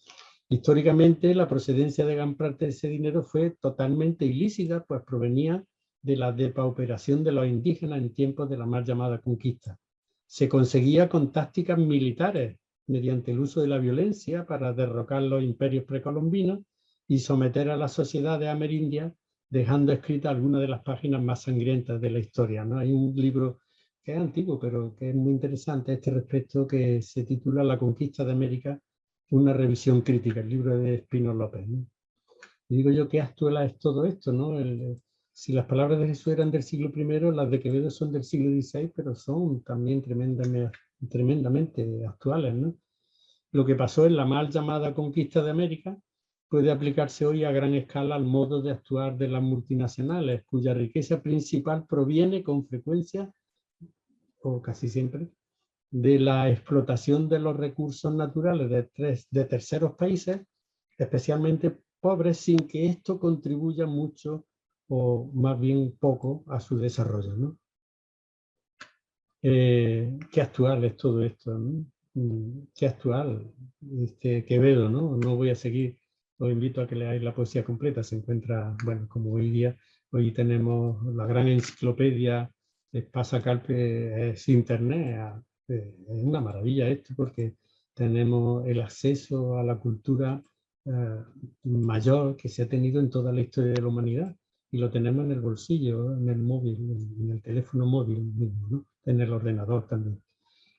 Históricamente, la procedencia de gran parte de ese dinero fue totalmente ilícita, pues provenía de la depauperación de los indígenas en tiempos de la mal llamada conquista. Se conseguía con tácticas militares, mediante el uso de la violencia para derrocar los imperios precolombinos y someter a las sociedades amerindias, dejando escritas algunas de las páginas más sangrientas de la historia, ¿no? Hay un libro que es antiguo, pero que es muy interesante a este respecto, que se titula La conquista de América, una revisión crítica, el libro de Espino López, ¿no? Y digo yo, qué actual es todo esto, ¿no? Si las palabras de Jesús eran del siglo I, las de Quevedo son del siglo XVI, pero son también tremendamente actuales, ¿no? Lo que pasó en la mal llamada conquista de América puede aplicarse hoy a gran escala al modo de actuar de las multinacionales, cuya riqueza principal proviene con frecuencia, o casi siempre, de la explotación de los recursos naturales de terceros países, especialmente pobres, sin que esto contribuya mucho o más bien poco a su desarrollo, ¿no? Qué actual es todo esto, ¿no? Qué actual, Quevedo, ¿no? No voy a seguir, os invito a que leáis la poesía completa, se encuentra, bueno, como hoy día, hoy tenemos la gran enciclopedia, Espasa Calpe, es internet, es una maravilla esto porque tenemos el acceso a la cultura mayor que se ha tenido en toda la historia de la humanidad y lo tenemos en el bolsillo, en el móvil, en el teléfono móvil mismo, ¿no? En el ordenador también.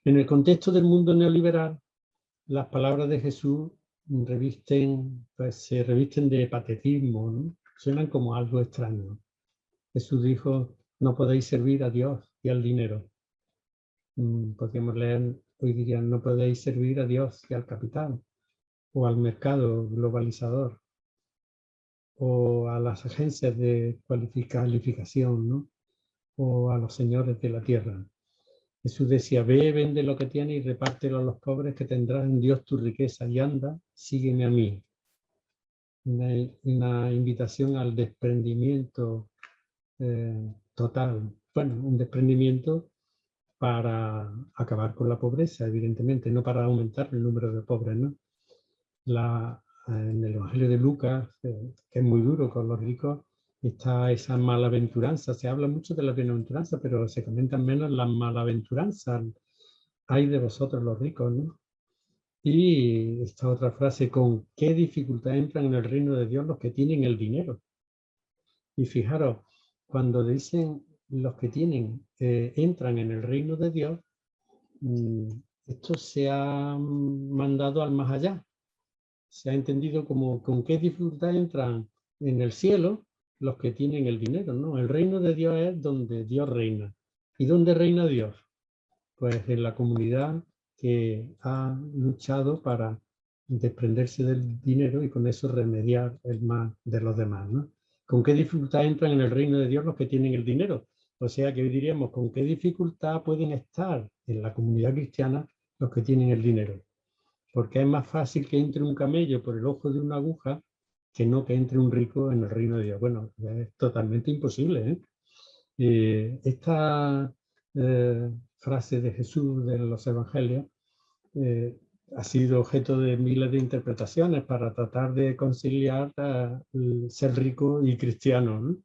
En el contexto del mundo neoliberal, las palabras de Jesús se revisten de patetismo, ¿no? Suenan como algo extraño. Jesús dijo, no podéis servir a Dios y al dinero. Podríamos leer, hoy dirían, no podéis servir a Dios y al capital, o al mercado globalizador, o a las agencias de calificación, ¿no? O a los señores de la tierra. Jesús decía, ve, vende lo que tienes y repártelo a los pobres, que tendrás en Dios tu riqueza, y anda, sígueme a mí. Una invitación al desprendimiento total. Bueno, un desprendimiento para acabar con la pobreza, evidentemente, no para aumentar el número de pobres, ¿no? En el Evangelio de Lucas, que es muy duro con los ricos, está esa malaventuranza. Se habla mucho de la bienaventuranza, pero se comentan menos las malaventuranzas. Ay de vosotros los ricos, ¿no? Y esta otra frase, con qué dificultad entran en el reino de Dios los que tienen el dinero. Y fijaros, cuando dicen los que tienen, entran en el reino de Dios, esto se ha mandado al más allá. Se ha entendido como con qué dificultad entran en el cielo los que tienen el dinero, ¿no? El reino de Dios es donde Dios reina. ¿Y dónde reina Dios? Pues en la comunidad que ha luchado para desprenderse del dinero y con eso remediar el mal de los demás, ¿no? ¿Con qué dificultad entran en el reino de Dios los que tienen el dinero? O sea que hoy diríamos, ¿con qué dificultad pueden estar en la comunidad cristiana los que tienen el dinero? Porque es más fácil que entre un camello por el ojo de una aguja que no que entre un rico en el reino de Dios. Bueno, es totalmente imposible, esta frase de Jesús de los evangelios ha sido objeto de miles de interpretaciones para tratar de conciliar ser rico y cristiano, ¿no?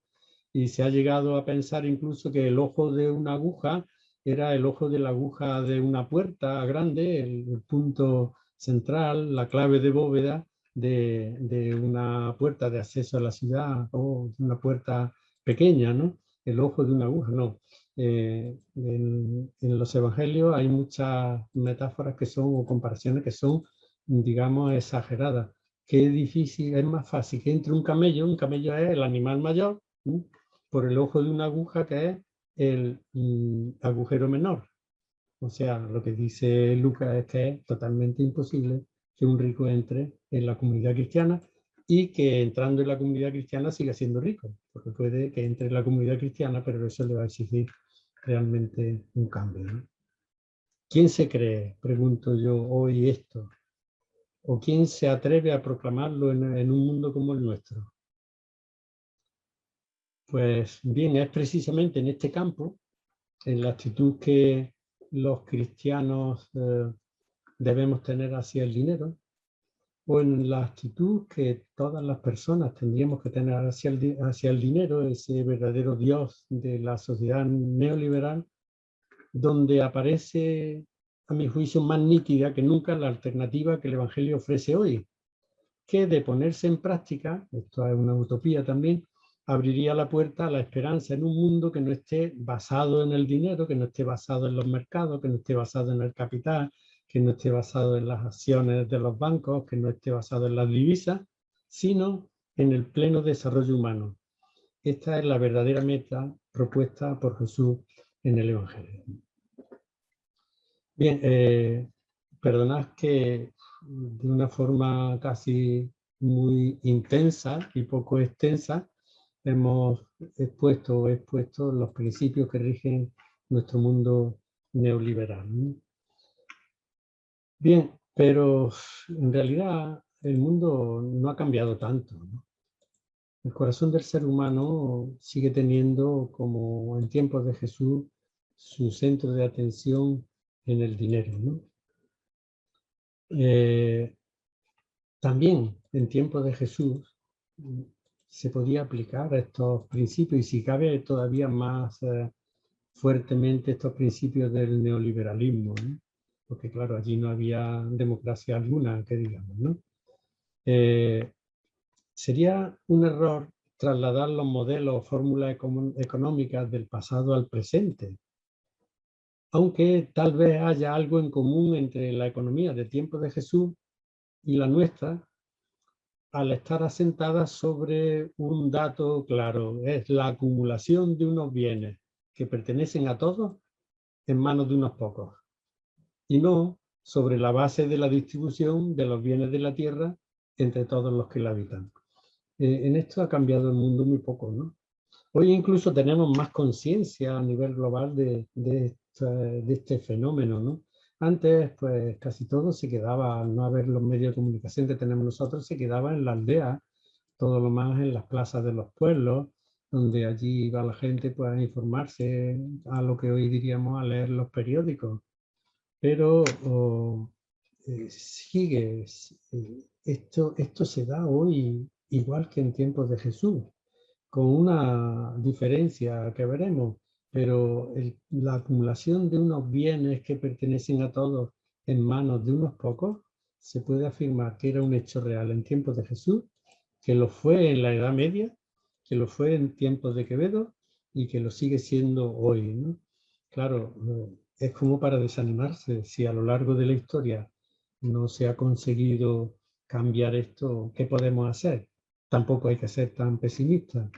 Y se ha llegado a pensar incluso que el ojo de una aguja era el ojo de la aguja de una puerta grande, el punto central, la clave de bóveda de una puerta de acceso a la ciudad o una puerta pequeña, ¿no? El ojo de una aguja, no. En los evangelios hay muchas metáforas que son, o comparaciones que son, digamos, exageradas. Qué difícil, es más fácil que entre un camello es el animal mayor, ¿sí? Por el ojo de una aguja que es el agujero menor. O sea, lo que dice Lucas es que es totalmente imposible que un rico entre en la comunidad cristiana y que entrando en la comunidad cristiana siga siendo rico, porque puede que entre en la comunidad cristiana, pero eso le va a exigir realmente un cambio, ¿no? ¿Quién se cree, pregunto yo hoy esto? ¿O quién se atreve a proclamarlo en un mundo como el nuestro? Pues bien, es precisamente en este campo, en la actitud que los cristianos debemos tener hacia el dinero, o en la actitud que todas las personas tendríamos que tener hacia el dinero, ese verdadero Dios de la sociedad neoliberal, donde aparece, a mi juicio, más nítida que nunca la alternativa que el Evangelio ofrece hoy, que de ponerse en práctica, esto es una utopía también, abriría la puerta a la esperanza en un mundo que no esté basado en el dinero, que no esté basado en los mercados, que no esté basado en el capital, que no esté basado en las acciones de los bancos, que no esté basado en las divisas, sino en el pleno desarrollo humano. Esta es la verdadera meta propuesta por Jesús en el Evangelio. Bien, perdonad que de una forma casi muy intensa y poco extensa hemos expuesto los principios que rigen nuestro mundo neoliberal, ¿no? Bien, pero en realidad el mundo no ha cambiado tanto, ¿no? El corazón del ser humano sigue teniendo, como en tiempos de Jesús, su centro de atención en el dinero, ¿no? También en tiempos de Jesús se podía aplicar estos principios y si cabe todavía más fuertemente estos principios del neoliberalismo, ¿no? Porque claro, allí no había democracia alguna, que digamos, ¿no? Sería un error trasladar los modelos o fórmulas económicas del pasado al presente, aunque tal vez haya algo en común entre la economía de tiempos de Jesús y la nuestra, al estar asentada sobre un dato claro, es la acumulación de unos bienes que pertenecen a todos en manos de unos pocos, y no sobre la base de la distribución de los bienes de la tierra entre todos los que la habitan. En esto ha cambiado el mundo muy poco, ¿no? Hoy incluso tenemos más conciencia a nivel global de este fenómeno, ¿no? Antes, pues casi todo se quedaba, al no haber los medios de comunicación que tenemos nosotros, se quedaba en la aldea, todo lo más en las plazas de los pueblos, donde allí iba la gente pues, a informarse, a lo que hoy diríamos a leer los periódicos. Pero sigue, esto se da hoy igual que en tiempos de Jesús, con una diferencia que veremos, pero la acumulación de unos bienes que pertenecen a todos en manos de unos pocos, se puede afirmar que era un hecho real en tiempos de Jesús, que lo fue en la Edad Media que lo fue en tiempos de Quevedo y que lo sigue siendo hoy, ¿no? Claro, es como para desanimarse. Si a lo largo de la historia no se ha conseguido cambiar esto, ¿qué podemos hacer? Tampoco hay que ser tan pesimistas.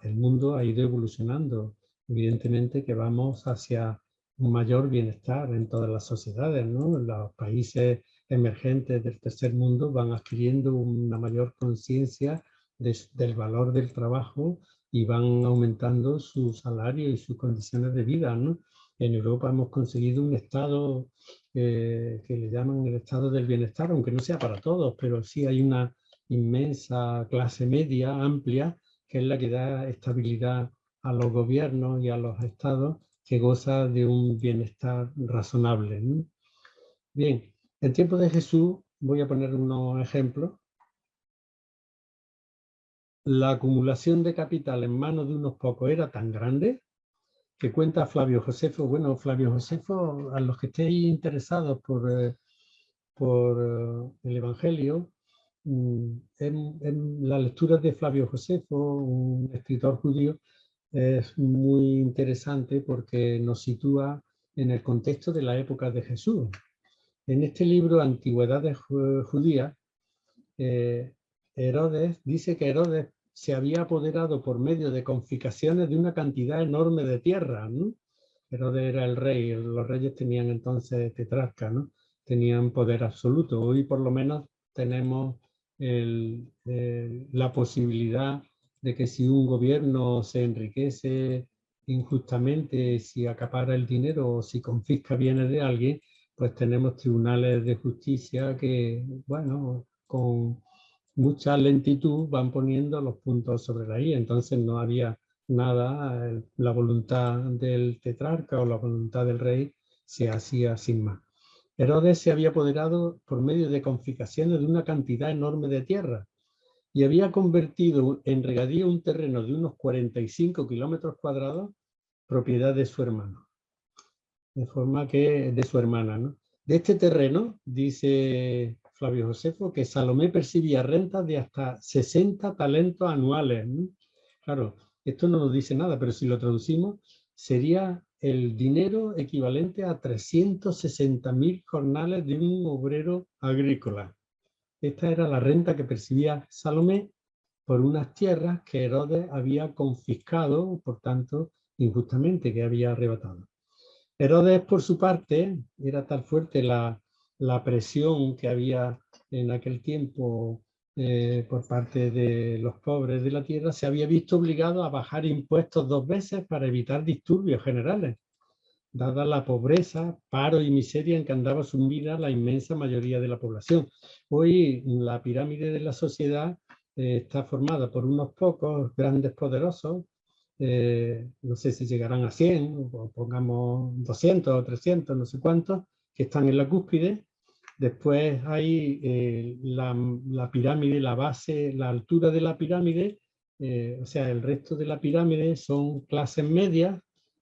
El mundo ha ido evolucionando. Evidentemente que vamos hacia un mayor bienestar en todas las sociedades, ¿no? Los países emergentes del tercer mundo van adquiriendo una mayor conciencia del valor del trabajo y van aumentando su salario y sus condiciones de vida, ¿no? En Europa hemos conseguido un estado que le llaman el estado del bienestar, aunque no sea para todos, pero sí hay una inmensa clase media amplia que es la que da estabilidad a los gobiernos y a los estados, que goza de un bienestar razonable, ¿no? Bien, en tiempo de Jesús, voy a poner unos ejemplos. La acumulación de capital en manos de unos pocos era tan grande que cuenta Flavio Josefo. Bueno, Flavio Josefo, a los que estéis interesados por el Evangelio, en la lectura de Flavio Josefo, un escritor judío, es muy interesante porque nos sitúa en el contexto de la época de Jesús. En este libro, Antigüedades Judías, Herodes dice que Herodes se había apoderado por medio de confiscaciones de una cantidad enorme de tierra, ¿no? Herodes era el rey, los reyes tenían entonces tetrarca, ¿no? Tenían poder absoluto. Hoy por lo menos tenemos la posibilidad de que si un gobierno se enriquece injustamente, si acapara el dinero o si confisca bienes de alguien, pues tenemos tribunales de justicia que, bueno, con mucha lentitud van poniendo los puntos sobre la i. Entonces no había nada, la voluntad del tetrarca o la voluntad del rey se hacía sin más. Herodes se había apoderado por medio de confiscaciones de una cantidad enorme de tierra y había convertido en regadío un terreno de unos 45 kilómetros cuadrados, propiedad de su hermano. De forma que, de su hermana, ¿no? De este terreno, dice Flavio Josefo, que Salomé percibía rentas de hasta 60 talentos anuales, ¿no? Claro, esto no nos dice nada, pero si lo traducimos, sería el dinero equivalente a 360.000 jornales de un obrero agrícola. Esta era la renta que percibía Salomé por unas tierras que Herodes había confiscado, por tanto, injustamente, que había arrebatado. Herodes, por su parte, era tan fuerte la presión que había en aquel tiempo por parte de los pobres de la tierra, se había visto obligado a bajar impuestos 2 veces para evitar disturbios generales, dada la pobreza, paro y miseria en que andaba sumida la inmensa mayoría de la población. Hoy la pirámide de la sociedad está formada por unos pocos grandes poderosos, no sé si llegarán a 100, o pongamos 200 o 300, no sé cuántos, que están en la cúspide. Después hay la pirámide, la base, la altura de la pirámide, o sea, el resto de la pirámide son clases medias,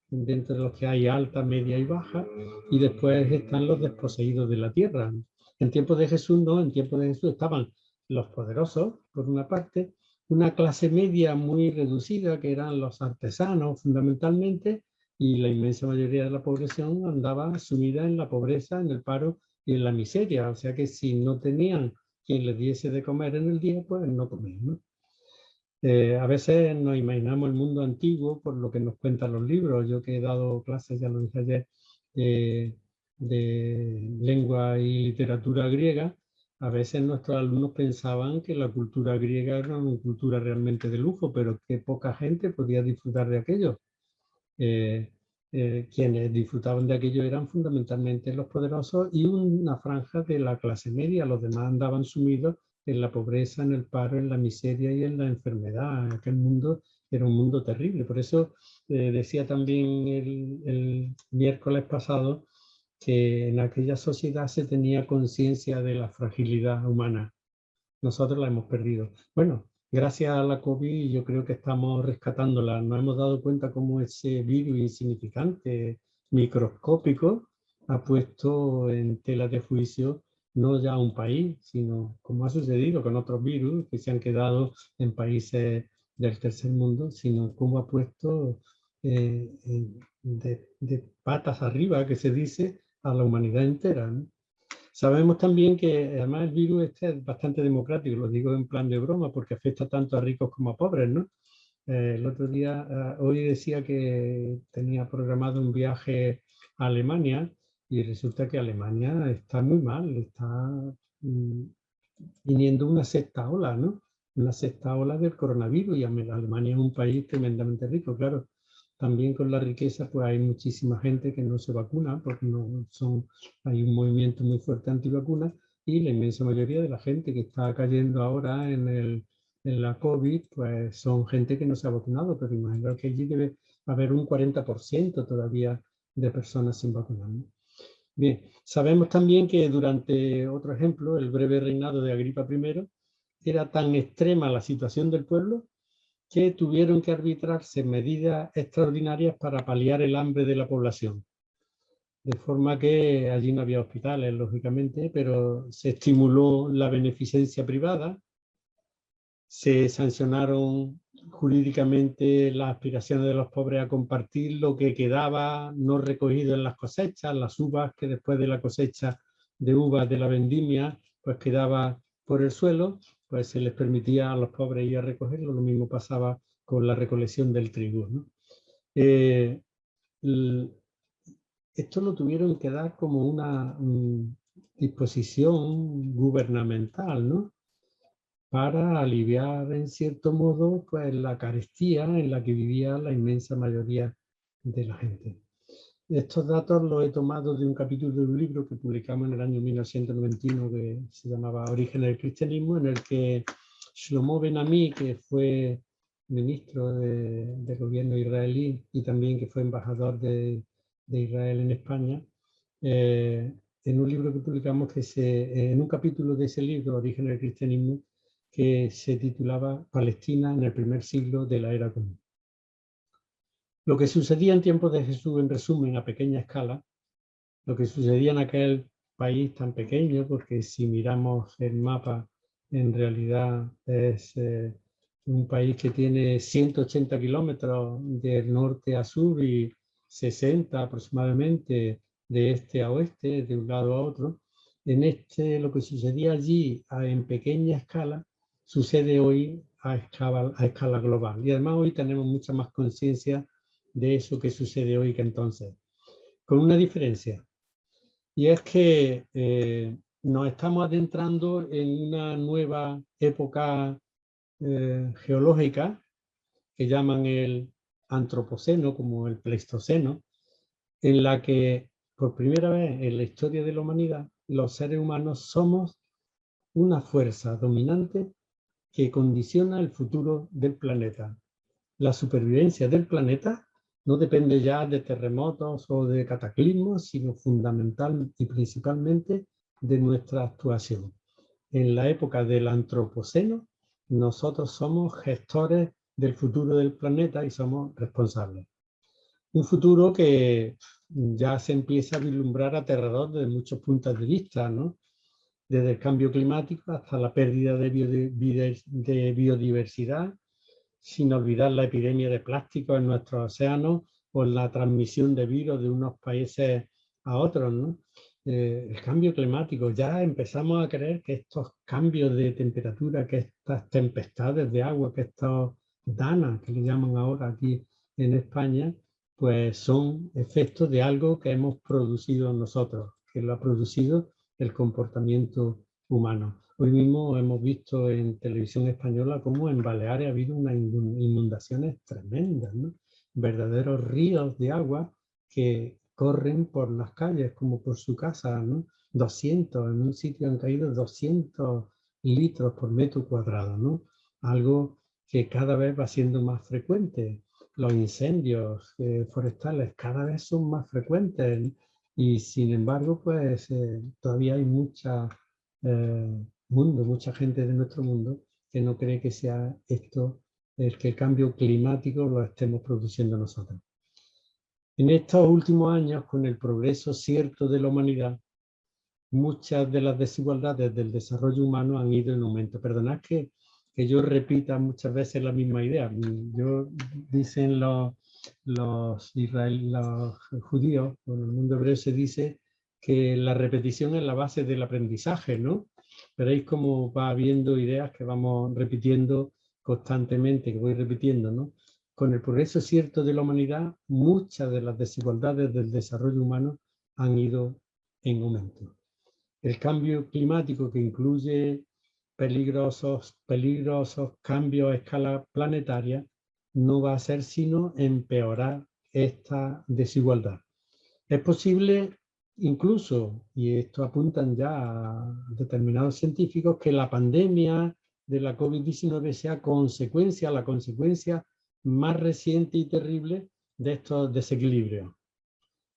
dentro de los que hay alta, media y baja, y después están los desposeídos de la tierra. En tiempos de Jesús no, en tiempos de Jesús estaban los poderosos, por una parte, una clase media muy reducida, que eran los artesanos fundamentalmente, y la inmensa mayoría de la población andaba sumida en la pobreza, en el paro y en la miseria. O sea que si no tenían quien les diese de comer en el día, pues no comían, ¿no? A veces nos imaginamos el mundo antiguo por lo que nos cuentan los libros. Yo que he dado clases, ya lo dije ayer, de lengua y literatura griega, a veces nuestros alumnos pensaban que la cultura griega era una cultura realmente de lujo, pero que poca gente podía disfrutar de aquello. Quienes disfrutaban de aquello eran fundamentalmente los poderosos y una franja de la clase media. Los demás andaban sumidos en la pobreza, en el paro, en la miseria y en la enfermedad. Aquel mundo era un mundo terrible. Por eso decía también el miércoles pasado que en aquella sociedad se tenía conciencia de la fragilidad humana. Nosotros la hemos perdido. Bueno, gracias a la COVID yo creo que estamos rescatándola. Nos hemos dado cuenta cómo ese virus insignificante, microscópico, ha puesto en tela de juicio no ya un país, sino como ha sucedido con otros virus que se han quedado en países del tercer mundo, sino cómo ha puesto de patas arriba, que se dice, a la humanidad entera, ¿no? Sabemos también que además el virus este es bastante democrático, lo digo en plan de broma, porque afecta tanto a ricos como a pobres, ¿no? El otro día, hoy decía que tenía programado un viaje a Alemania y resulta que Alemania está muy mal, está mm, viniendo una sexta ola, ¿no? Una sexta ola del coronavirus y Alemania es un país tremendamente rico, claro. También con la riqueza pues hay muchísima gente que no se vacuna porque no son, hay un movimiento muy fuerte antivacuna y la inmensa mayoría de la gente que está cayendo ahora en la COVID pues son gente que no se ha vacunado, pero imagino que allí debe haber un 40% todavía de personas sin vacunar, ¿no? Bien, sabemos también que durante, otro ejemplo, el breve reinado de Agripa I, era tan extrema la situación del pueblo que tuvieron que arbitrarse medidas extraordinarias para paliar el hambre de la población. De forma que allí no había hospitales, lógicamente, pero se estimuló la beneficencia privada, se sancionaron jurídicamente las aspiraciones de los pobres a compartir lo que quedaba no recogido en las cosechas, las uvas que después de la cosecha de uvas de la vendimia, pues quedaba por el suelo, pues se les permitía a los pobres ir a recogerlo. Lo mismo pasaba con la recolección del trigo, ¿no? Esto lo tuvieron que dar como una disposición gubernamental, ¿no? Para aliviar en cierto modo pues, la carestía en la que vivía la inmensa mayoría de la gente. Estos datos los he tomado de un capítulo de un libro que publicamos en el año 1991 que se llamaba Orígenes del Cristianismo, en el que Shlomo Ben-Ami, que fue ministro del gobierno israelí y también que fue embajador de Israel en España, en un libro que publicamos, en un capítulo de ese libro, Orígenes del Cristianismo, que se titulaba Palestina en el primer siglo de la era común. Lo que sucedía en tiempos de Jesús, en resumen, a pequeña escala, lo que sucedía en aquel país tan pequeño, porque si miramos el mapa, en realidad es un país que tiene 180 kilómetros del norte a sur y 60 aproximadamente de este a oeste, de un lado a otro. Lo que sucedía allí en pequeña escala, sucede hoy a escala global. Y además hoy tenemos mucha más conciencia de eso que sucede hoy que entonces. Con una diferencia, y es que nos estamos adentrando en una nueva época geológica que llaman el antropoceno, como el pleistoceno, en la que por primera vez en la historia de la humanidad los seres humanos somos una fuerza dominante que condiciona el futuro del planeta. La supervivencia del planeta no depende ya de terremotos o de cataclismos, sino fundamental y principalmente de nuestra actuación. En la época del antropoceno, nosotros somos gestores del futuro del planeta y somos responsables. Un futuro que ya se empieza a vislumbrar aterrador desde muchos puntos de vista, ¿no? Desde el cambio climático hasta la pérdida de biodiversidad, sin olvidar la epidemia de plástico en nuestros océanos o la transmisión de virus de unos países a otros, ¿no? El cambio climático, ya empezamos a creer que estos cambios de temperatura, que estas tempestades de agua, que estos danas, que le llaman ahora aquí en España, pues son efectos de algo que hemos producido nosotros, que lo ha producido el comportamiento humano. Hoy mismo hemos visto en televisión española cómo en Baleares ha habido unas inundaciones tremendas, ¿no? Verdaderos ríos de agua que corren por las calles como por su casa, ¿no? 200, en un sitio han caído 200 litros por metro cuadrado, ¿no? Algo que cada vez va siendo más frecuente. Los incendios forestales cada vez son más frecuentes y sin embargo pues todavía hay mucha mucha gente de nuestro mundo que no cree que sea esto que el cambio climático lo estemos produciendo nosotros. En estos últimos años, con el progreso cierto de la humanidad, muchas de las desigualdades del desarrollo humano han ido en aumento. Perdonad que que yo repita muchas veces la misma idea. Dicen los judíos, o en el mundo hebreo se dice que la repetición es la base del aprendizaje, ¿no? Veréis cómo va habiendo ideas que vamos repitiendo constantemente, que voy repitiendo, ¿no? Con el progreso cierto de la humanidad, muchas de las desigualdades del desarrollo humano han ido en aumento. El cambio climático, que incluye peligrosos cambios a escala planetaria, no va a ser sino empeorar esta desigualdad. Es posible incluso, y esto apuntan ya determinados científicos, que la pandemia de la COVID-19 sea la consecuencia más reciente y terrible de estos desequilibrios.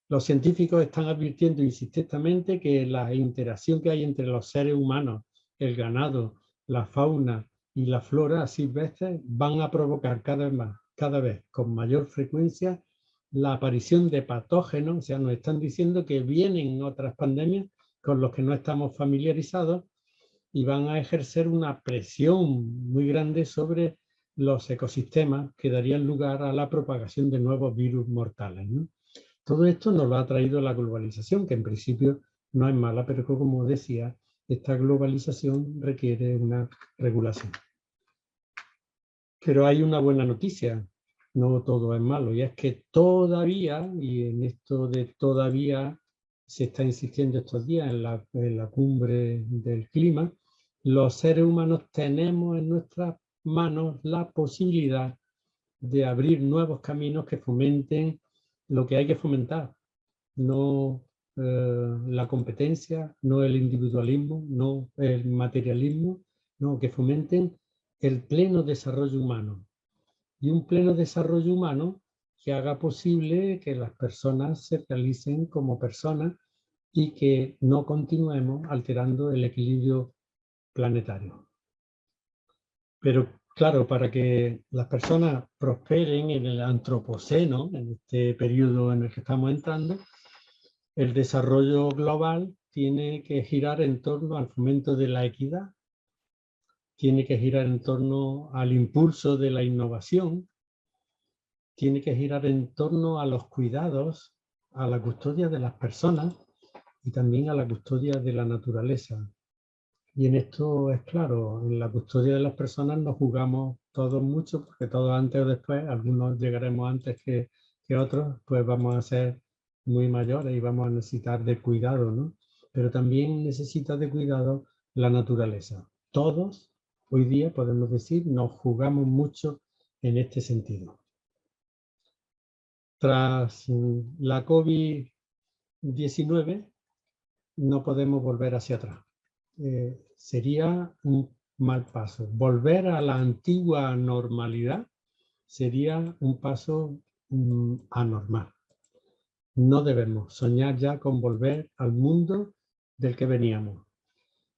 Los científicos están advirtiendo insistentemente que la interacción que hay entre los seres humanos, el ganado, la fauna y la flora silvestre van a provocar cada vez con mayor frecuencia la aparición de patógenos. O sea, nos están diciendo que vienen otras pandemias con los que no estamos familiarizados y van a ejercer una presión muy grande sobre los ecosistemas que darían lugar a la propagación de nuevos virus mortales, ¿no? Todo esto nos lo ha traído la globalización, que en principio no es mala, pero que, como decía, esta globalización requiere una regulación. Pero hay una buena noticia, no todo es malo, y es que todavía, y en esto de todavía se está insistiendo estos días en la cumbre del clima, los seres humanos tenemos en nuestras manos la posibilidad de abrir nuevos caminos que fomenten lo que hay que fomentar, no la competencia, no el individualismo, no el materialismo, no, que fomenten el pleno desarrollo humano. Y un pleno desarrollo humano que haga posible que las personas se realicen como personas y que no continuemos alterando el equilibrio planetario. Pero claro, para que las personas prosperen en el antropoceno, en este periodo en el que estamos entrando, el desarrollo global tiene que girar en torno al fomento de la equidad, tiene que girar en torno al impulso de la innovación, tiene que girar en torno a los cuidados, a la custodia de las personas y también a la custodia de la naturaleza. Y en esto es claro, en la custodia de las personas nos jugamos todos mucho, porque todos antes o después, algunos llegaremos antes que otros, pues vamos a ser muy mayores y vamos a necesitar de cuidado, ¿no? Pero también necesita de cuidado la naturaleza. Todos, hoy día, podemos decir, nos jugamos mucho en este sentido. Tras la COVID-19, no podemos volver hacia atrás. Sería un mal paso. Volver a la antigua normalidad sería un paso anormal. No debemos soñar ya con volver al mundo del que veníamos.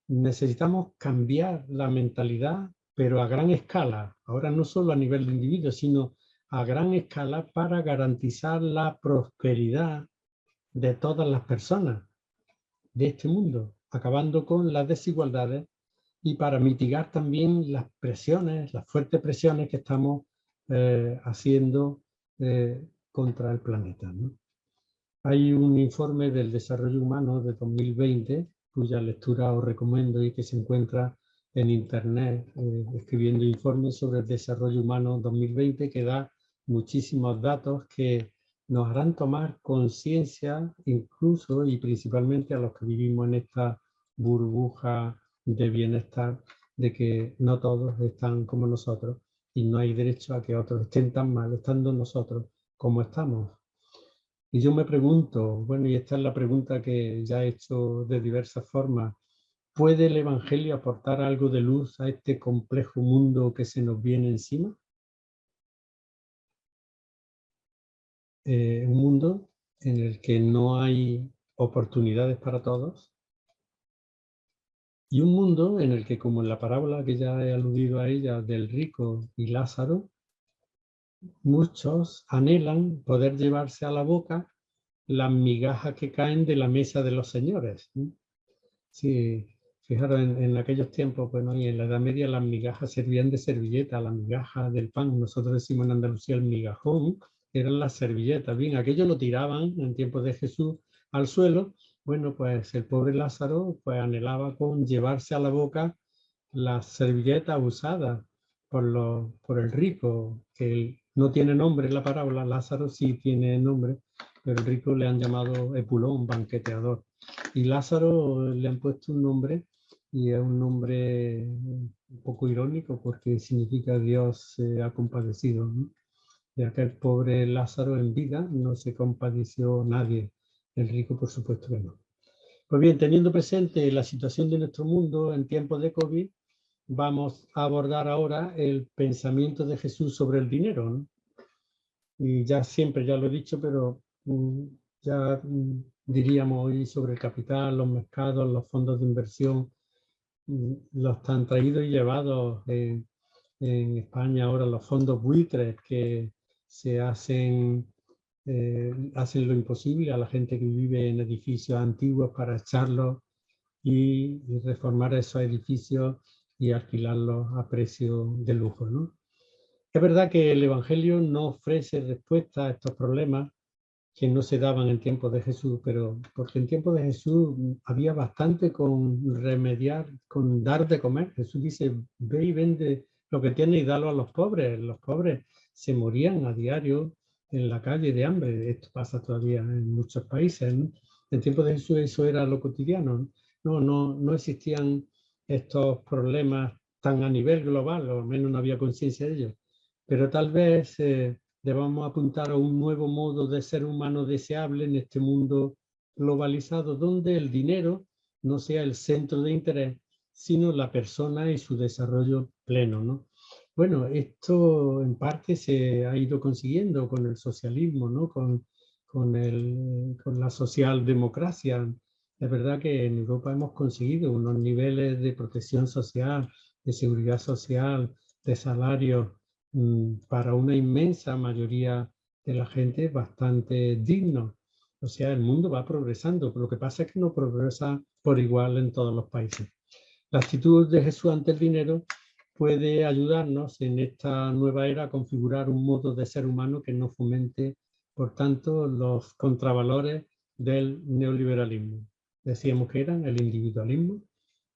Necesitamos cambiar la mentalidad, pero a gran escala. Ahora no solo a nivel de individuo, sino a gran escala para garantizar la prosperidad de todas las personas de este mundo, acabando con las desigualdades y para mitigar también las presiones, las fuertes presiones que estamos haciendo contra el planeta, ¿no? Hay un informe del desarrollo humano de 2020, cuya lectura os recomiendo y que se encuentra en internet, escribiendo informes sobre el desarrollo humano 2020, que da muchísimos datos que nos harán tomar conciencia, incluso y principalmente a los que vivimos en esta burbuja de bienestar, de que no todos están como nosotros y no hay derecho a que otros estén tan mal estando nosotros como estamos. Y yo me pregunto, bueno, y esta es la pregunta que ya he hecho de diversas formas, ¿puede el Evangelio aportar algo de luz a este complejo mundo que se nos viene encima? Un mundo en el que no hay oportunidades para todos y un mundo en el que, como en la parábola que ya he aludido a ella del rico y Lázaro, muchos anhelan poder llevarse a la boca las migajas que caen de la mesa de los señores. Sí, Fijaros, en aquellos tiempos, bueno, y en la Edad Media las migajas servían de servilleta, las migajas del pan, nosotros decimos en Andalucía el migajón, eran las servilletas. Bien, aquello lo tiraban en tiempos de Jesús al suelo. Bueno, pues el pobre Lázaro pues anhelaba con llevarse a la boca las servilletas usadas por el rico, que no tiene nombre en la parábola. Lázaro sí tiene nombre, pero el rico le han llamado Epulón, banqueteador. Y Lázaro le han puesto un nombre, y es un nombre un poco irónico porque significa Dios se ha compadecido, ¿no? De aquel pobre Lázaro en vida no se compadeció nadie, el rico por supuesto que no. Pues bien, teniendo presente la situación de nuestro mundo en tiempos de COVID, vamos a abordar ahora el pensamiento de Jesús sobre el dinero, ¿no? Y ya siempre, ya lo he dicho, pero ya diríamos hoy sobre el capital, los mercados, los fondos de inversión, los tan traídos y llevados en España ahora, los fondos buitres que se hacen lo imposible a la gente que vive en edificios antiguos para echarlos y reformar esos edificios y alquilarlos a precio de lujo, ¿no? Es verdad que el Evangelio no ofrece respuesta a estos problemas que no se daban en tiempos de Jesús, pero porque en tiempos de Jesús había bastante con remediar, con dar de comer. Jesús dice, ve y vende lo que tienes y dalo a los pobres. Los pobres se morían a diario en la calle de hambre. Esto pasa todavía en muchos países, ¿no? En tiempos de Jesús eso era lo cotidiano. No existían estos problemas tan a nivel global, o al menos no había conciencia de ellos. Pero tal vez debamos apuntar a un nuevo modo de ser humano deseable en este mundo globalizado, donde el dinero no sea el centro de interés, sino la persona y su desarrollo pleno, ¿no? Bueno, esto en parte se ha ido consiguiendo con el socialismo, ¿no? Con la socialdemocracia. Es verdad que en Europa hemos conseguido unos niveles de protección social, de seguridad social, de salarios para una inmensa mayoría de la gente bastante digno. O sea, el mundo va progresando, pero lo que pasa es que no progresa por igual en todos los países. La actitud de Jesús ante el dinero puede ayudarnos en esta nueva era a configurar un modo de ser humano que no fomente, por tanto, los contravalores del neoliberalismo. Decíamos que eran el individualismo,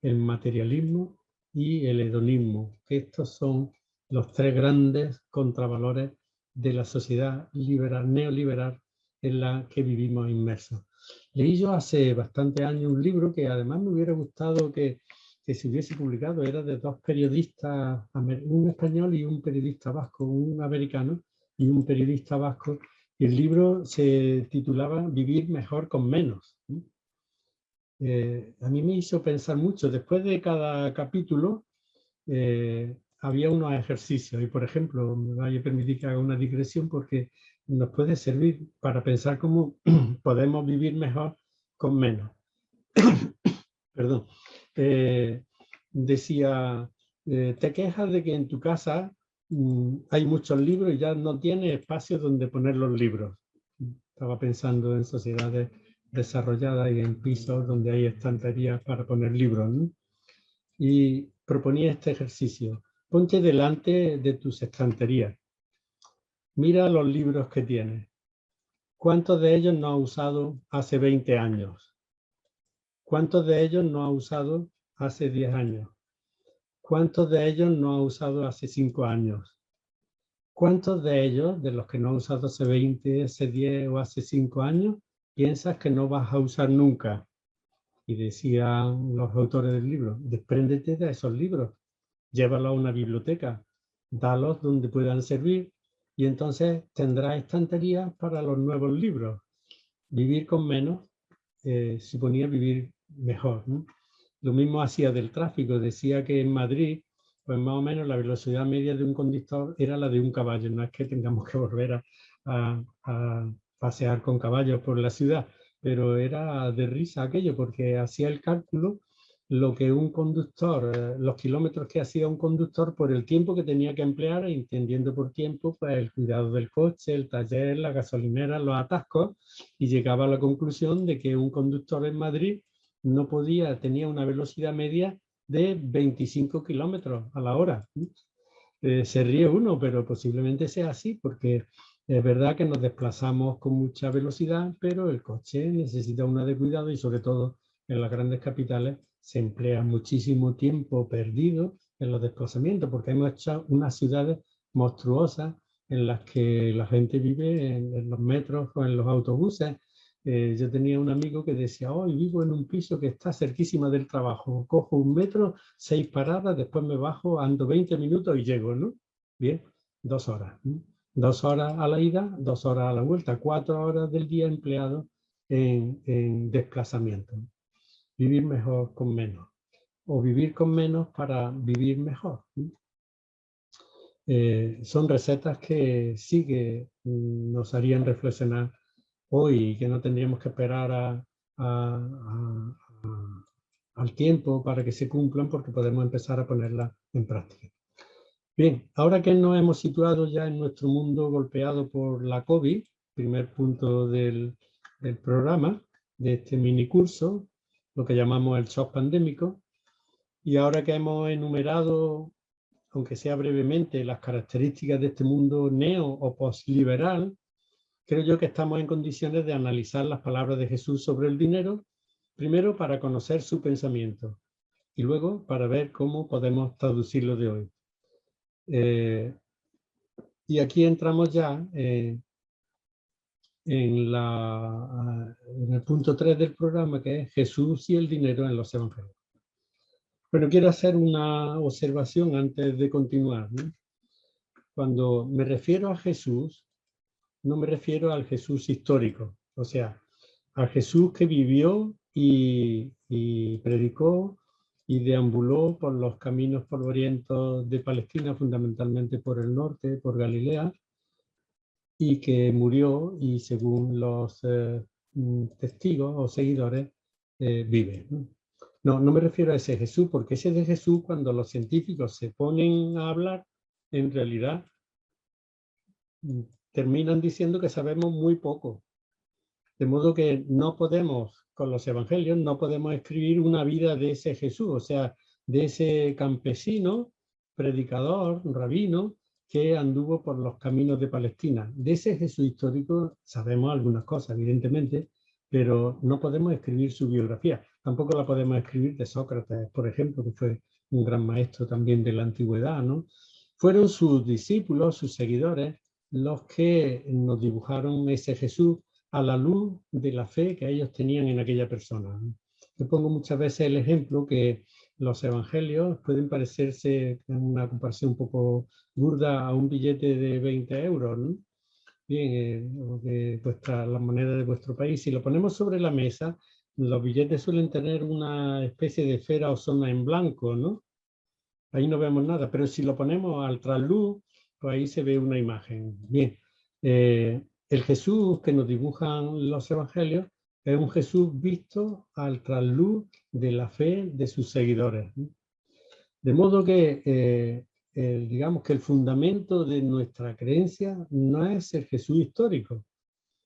el materialismo y el hedonismo, que estos son los tres grandes contravalores de la sociedad liberal, neoliberal en la que vivimos inmersos. Leí yo hace bastante años un libro que además me hubiera gustado que se hubiese publicado, era de dos periodistas, un español y un periodista vasco, un americano y un periodista vasco, y el libro se titulaba Vivir mejor con menos. A mí me hizo pensar mucho. Después de cada capítulo había unos ejercicios y, por ejemplo, me vaya a permitir que haga una digresión porque nos puede servir para pensar cómo podemos vivir mejor con menos. Perdón. Decía, te quejas de que en tu casa hay muchos libros y ya no tienes espacio donde poner los libros. Estaba pensando en sociedades desarrolladas y en pisos donde hay estanterías para poner libros, ¿no? Y proponía este ejercicio. Ponte delante de tus estanterías. Mira los libros que tienes. ¿Cuántos de ellos no has usado hace 20 años? ¿Cuántos de ellos no has usado hace 10 años? ¿Cuántos de ellos no has usado hace 5 años? ¿Cuántos de ellos, de los que no has usado hace 20, hace 10 o hace 5 años, piensas que no vas a usar nunca? Y decían los autores del libro, despréndete de esos libros, llévalos a una biblioteca, dalos donde puedan servir y entonces tendrás estanterías para los nuevos libros. Vivir con menos suponía vivir mejor, ¿no? Lo mismo hacía del tráfico, decía que en Madrid, pues más o menos la velocidad media de un conductor era la de un caballo, no es que tengamos que volver a pasear con caballos por la ciudad, pero era de risa aquello, porque hacía el cálculo lo que un conductor, los kilómetros que hacía un conductor por el tiempo que tenía que emplear, entendiendo por tiempo pues el cuidado del coche, el taller, la gasolinera, los atascos, y llegaba a la conclusión de que un conductor en Madrid no podía, tenía una velocidad media de 25 kilómetros a la hora. Se ríe uno, pero posiblemente sea así, porque es verdad que nos desplazamos con mucha velocidad, pero el coche necesita una de cuidado y sobre todo en las grandes capitales se emplea muchísimo tiempo perdido en los desplazamientos, porque hemos hecho unas ciudades monstruosas en las que la gente vive en los metros o en los autobuses. Yo tenía un amigo que decía, hoy vivo en un piso que está cerquísima del trabajo, cojo un metro, 6 paradas, después me bajo, ando 20 minutos y llego, ¿no? Bien, 2 horas. 2 horas a la ida, 2 horas a la vuelta, 4 horas del día empleado en desplazamiento. Vivir mejor con menos, o vivir con menos para vivir mejor. Son recetas que sí que nos harían reflexionar hoy, que no tendríamos que esperar al tiempo para que se cumplan, porque podemos empezar a ponerlas en práctica. Bien, ahora que nos hemos situado ya en nuestro mundo golpeado por la COVID, primer punto del programa, de este mini curso, lo que llamamos el shock pandémico, y ahora que hemos enumerado, aunque sea brevemente, las características de este mundo neo o postliberal, creo yo que estamos en condiciones de analizar las palabras de Jesús sobre el dinero, primero para conocer su pensamiento y luego para ver cómo podemos traducirlo de hoy. Y aquí entramos ya en el punto 3 del programa, que es Jesús y el dinero en los evangelios. Pero quiero hacer una observación antes de continuar, ¿no? Cuando me refiero a Jesús, no me refiero al Jesús histórico, o sea, al Jesús que vivió y predicó y deambuló por los caminos polvorientos de Palestina, fundamentalmente por el norte, por Galilea, y que murió y según los testigos o seguidores vive. No me refiero a ese Jesús, porque ese de Jesús, cuando los científicos se ponen a hablar, en realidad terminan diciendo que sabemos muy poco. De modo que no podemos, con los evangelios, no podemos escribir una vida de ese Jesús, o sea, de ese campesino, predicador, rabino, que anduvo por los caminos de Palestina. De ese Jesús histórico sabemos algunas cosas, evidentemente, pero no podemos escribir su biografía. Tampoco la podemos escribir de Sócrates, por ejemplo, que fue un gran maestro también de la antigüedad, ¿no? Fueron sus discípulos, sus seguidores, los que nos dibujaron ese Jesús a la luz de la fe que ellos tenían en aquella persona. Yo pongo muchas veces el ejemplo que los evangelios pueden parecerse, en una comparación un poco burda, a un billete de 20 euros, ¿no? Bien, la moneda de vuestro país. Si lo ponemos sobre la mesa, los billetes suelen tener una especie de esfera o zona en blanco, ¿no? Ahí no vemos nada, pero si lo ponemos al trasluz, pues ahí se ve una imagen. Bien, el Jesús que nos dibujan los evangelios es un Jesús visto al trasluz de la fe de sus seguidores. De modo que, digamos que el fundamento de nuestra creencia no es el Jesús histórico,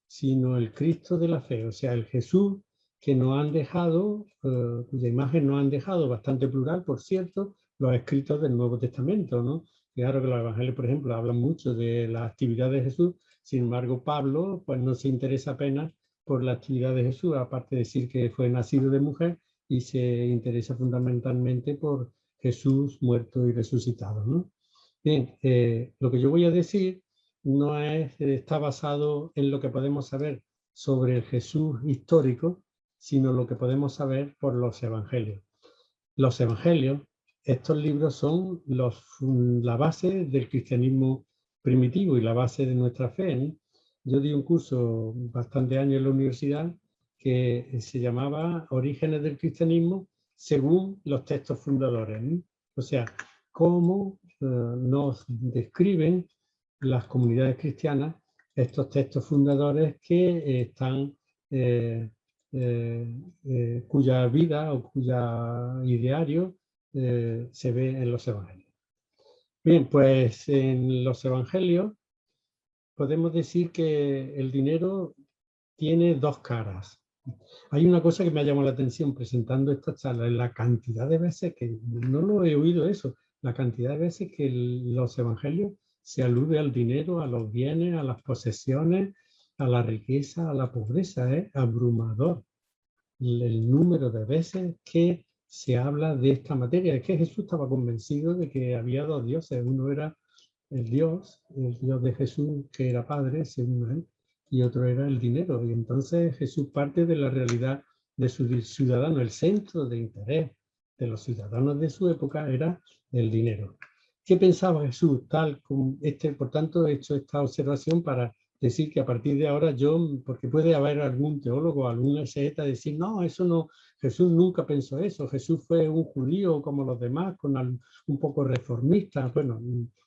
sino el Cristo de la fe, o sea, el Jesús que nos han dejado, cuya imagen nos han dejado, bastante plural, por cierto, los escritos del Nuevo Testamento, ¿no? Claro que los evangelios, por ejemplo, hablan mucho de la actividad de Jesús, sin embargo, Pablo pues no se interesa apenas por la actividad de Jesús, aparte de decir que fue nacido de mujer, y se interesa fundamentalmente por Jesús muerto y resucitado, ¿no? Bien, lo que yo voy a decir no está basado en lo que podemos saber sobre el Jesús histórico, sino lo que podemos saber por los evangelios. Los evangelios, estos libros son la base del cristianismo primitivo y la base de nuestra fe, ¿no? Yo di un curso bastante años en la universidad que se llamaba Orígenes del cristianismo según los textos fundadores, ¿no? O sea, cómo nos describen las comunidades cristianas estos textos fundadores que están cuya vida o cuya ideario se ve en los evangelios. Bien, pues en los evangelios podemos decir que el dinero tiene dos caras. Hay una cosa que me ha llamado la atención presentando esta charla, la cantidad de veces que, no lo he oído eso, la cantidad de veces que los evangelios se alude al dinero, a los bienes, a las posesiones, a la riqueza, a la pobreza. Es abrumador el número de veces que se habla de esta materia. Es que Jesús estaba convencido de que había dos dioses. Uno era el Dios de Jesús, que era Padre, según él, y otro era el dinero. Y entonces Jesús parte de la realidad de su ciudadano. El centro de interés de los ciudadanos de su época era el dinero. ¿Qué pensaba Jesús? Tal como por tanto, he hecho esta observación para decir que a partir de ahora porque puede haber algún teólogo, algún exegeta decir, no, eso no, Jesús nunca pensó eso, Jesús fue un judío como los demás, un poco reformista. Bueno,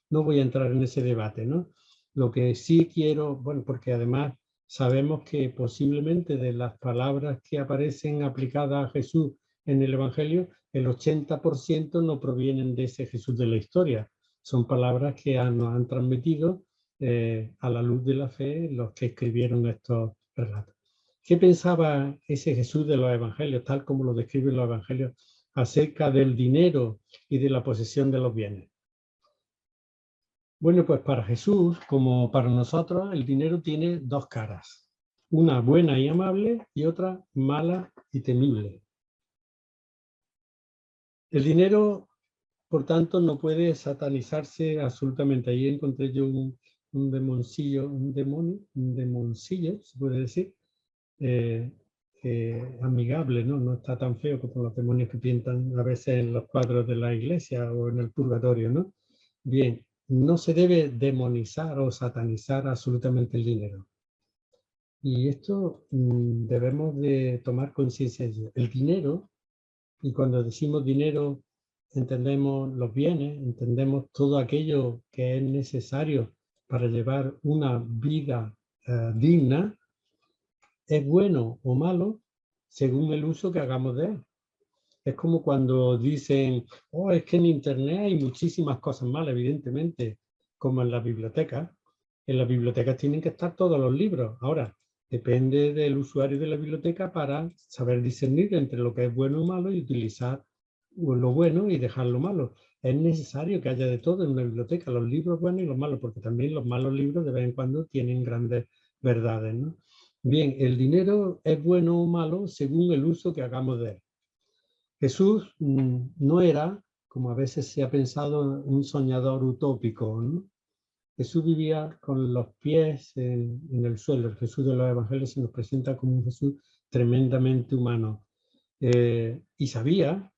no voy a entrar en ese debate, ¿no? Lo que sí quiero, bueno, porque además sabemos que posiblemente de las palabras que aparecen aplicadas a Jesús en el Evangelio, el 80% no provienen de ese Jesús de la historia. Son palabras que nos han transmitido a la luz de la fe los que escribieron estos relatos. ¿Qué pensaba ese Jesús de los Evangelios, tal como lo describen los Evangelios, acerca del dinero y de la posesión de los bienes? Bueno, pues para Jesús, como para nosotros, el dinero tiene dos caras. Una buena y amable y otra mala y temible. El dinero, por tanto, no puede satanizarse absolutamente. Ahí encontré yo un demoncillo, un demoncillo, se puede decir, amigable, ¿no? No está tan feo como los demonios que pintan a veces en los cuadros de la iglesia o en el purgatorio, ¿no? Bien, no se debe demonizar o satanizar absolutamente el dinero. Y esto debemos de tomar conciencia de ello. El dinero, y cuando decimos dinero, entendemos los bienes, entendemos todo aquello que es necesario para llevar una vida digna, es bueno o malo según el uso que hagamos de él. Es como cuando dicen, oh, es que en Internet hay muchísimas cosas malas, evidentemente, como en las bibliotecas. En las bibliotecas tienen que estar todos los libros. Ahora, depende del usuario de la biblioteca para saber discernir entre lo que es bueno o malo y utilizar lo bueno y dejar lo malo. Es necesario que haya de todo en una biblioteca, los libros buenos y los malos, porque también los malos libros de vez en cuando tienen grandes verdades, ¿no? Bien, el dinero es bueno o malo según el uso que hagamos de él. Jesús no era, como a veces se ha pensado, un soñador utópico, ¿no? Jesús vivía con los pies en el suelo. El Jesús de los Evangelios se nos presenta como un Jesús tremendamente humano. Y sabía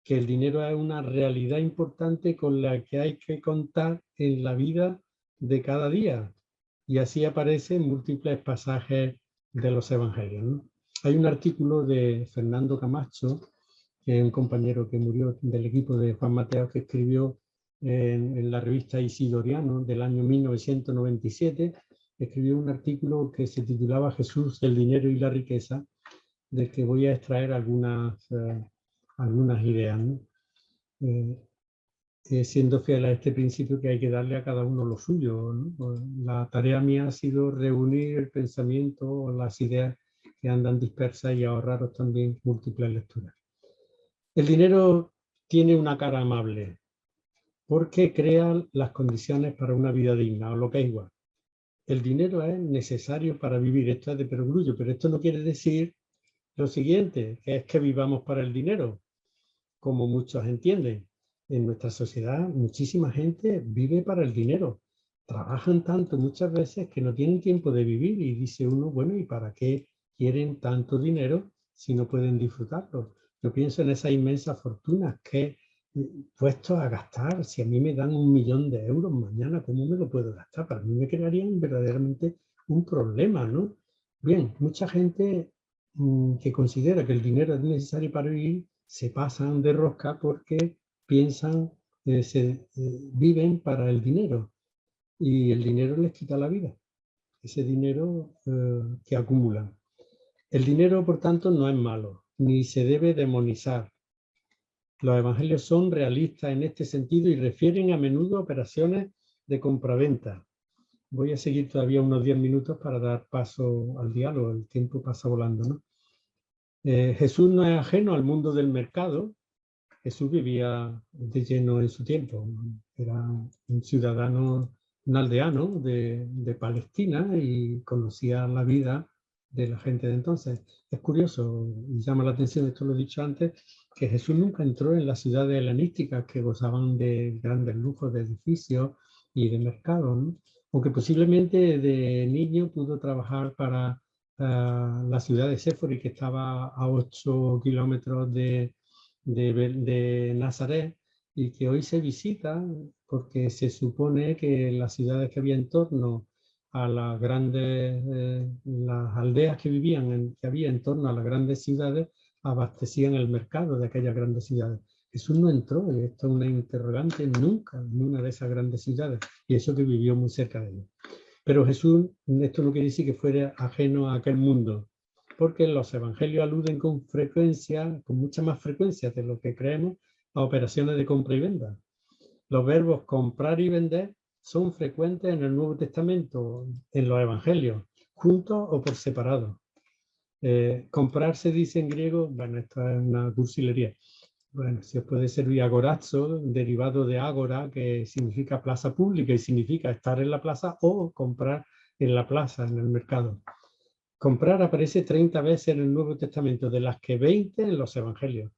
que el dinero es una realidad importante con la que hay que contar en la vida de cada día. Y así aparece en múltiples pasajes de los Evangelios, ¿no? Hay un artículo de Fernando Camacho, que es un compañero que murió del equipo de Juan Mateo, que escribió en la revista Isidoriano del año 1997, escribió un artículo que se titulaba Jesús, el dinero y la riqueza, del que voy a extraer algunas ideas, ¿no? Siendo fiel a este principio que hay que darle a cada uno lo suyo, ¿no? La tarea mía ha sido reunir el pensamiento, las ideas que andan dispersas y ahorraros también múltiples lecturas. El dinero tiene una cara amable porque crea las condiciones para una vida digna, o lo que es igual. El dinero es necesario para vivir, esto es de perogrullo, pero esto no quiere decir lo siguiente, que es que vivamos para el dinero, como muchos entienden. En nuestra sociedad muchísima gente vive para el dinero. Trabajan tanto muchas veces que no tienen tiempo de vivir y dice uno, bueno, ¿y para qué quieren tanto dinero si no pueden disfrutarlo? Yo pienso en esas inmensas fortunas que puestos a gastar. Si a mí me dan 1 millón de euros mañana, ¿cómo me lo puedo gastar? Para mí me crearían verdaderamente un problema, ¿no? Bien, mucha gente que considera que el dinero es necesario para vivir se pasan de rosca porque piensan, viven para el dinero y el dinero les quita la vida, ese dinero que acumulan. El dinero, por tanto, no es malo, ni se debe demonizar. Los evangelios son realistas en este sentido y refieren a menudo a operaciones de compraventa. Voy a seguir todavía unos 10 minutos para dar paso al diálogo, el tiempo pasa volando, ¿no? Jesús no es ajeno al mundo del mercado. Jesús vivía de lleno en su tiempo. Era un ciudadano, un aldeano de Palestina y conocía la vida de la gente de entonces. Es curioso y llama la atención, esto lo he dicho antes, que Jesús nunca entró en las ciudades helenísticas que gozaban de grandes lujos de edificios y de mercados, ¿no? Aunque posiblemente de niño pudo trabajar para la ciudad de Séfori, que estaba a 8 kilómetros de Nazaret y que hoy se visita porque se supone que las ciudades que había en torno a las grandes, las aldeas que vivían, que había en torno a las grandes ciudades, abastecían el mercado de aquellas grandes ciudades. Jesús no entró, y esto es una interrogante, nunca en una de esas grandes ciudades, y eso que vivió muy cerca de ellos. Pero Jesús, esto no quiere decir que fuera ajeno a aquel mundo, porque los evangelios aluden con frecuencia, con mucha más frecuencia de lo que creemos, a operaciones de compra y venta. Los verbos comprar y vender son frecuentes en el Nuevo Testamento, en los evangelios, juntos o por separado. Comprar se dice en griego, bueno, esto es una cursilería. Bueno, se os puede servir agorazo, derivado de ágora, que significa plaza pública y significa estar en la plaza o comprar en la plaza, en el mercado. Comprar aparece 30 veces en el Nuevo Testamento, de las que 20 en los Evangelios.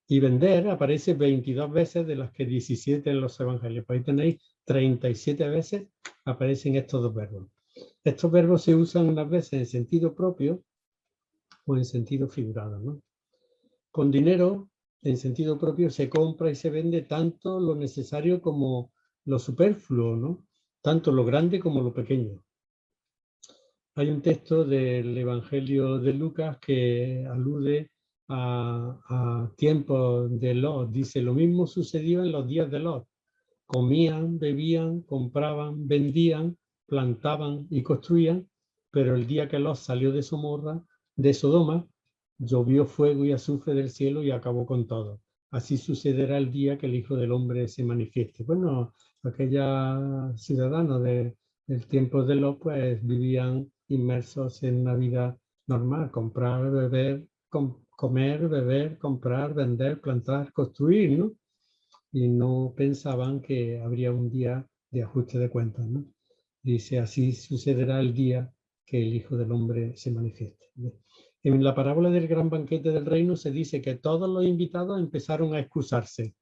Y vender aparece 22 veces, de las que 17 en los Evangelios. Pues ahí tenéis 37 veces aparecen estos dos verbos. Estos verbos se usan unas veces en sentido propio o en sentido figurado, ¿no? Con dinero, en sentido propio, se compra y se vende tanto lo necesario como lo superfluo, ¿no? Tanto lo grande como lo pequeño. Hay un texto del Evangelio de Lucas que alude a tiempos de Lot. Dice, lo mismo sucedió en los días de Lot. Comían, bebían, compraban, vendían, plantaban y construían, pero el día que Lot salió de Sodoma, llovió fuego y azufre del cielo y acabó con todo. Así sucederá el día que el Hijo del Hombre se manifieste. Bueno, aquellos ciudadanos del tiempo de Lot pues vivían inmersos en una vida normal, comprar, beber, comer, beber, comprar, vender, plantar, construir, ¿no? Y no pensaban que habría un día de ajuste de cuentas, ¿no? Dice, así sucederá el día que el Hijo del Hombre se manifieste. En la parábola del gran banquete del reino se dice que todos los invitados empezaron a excusarse.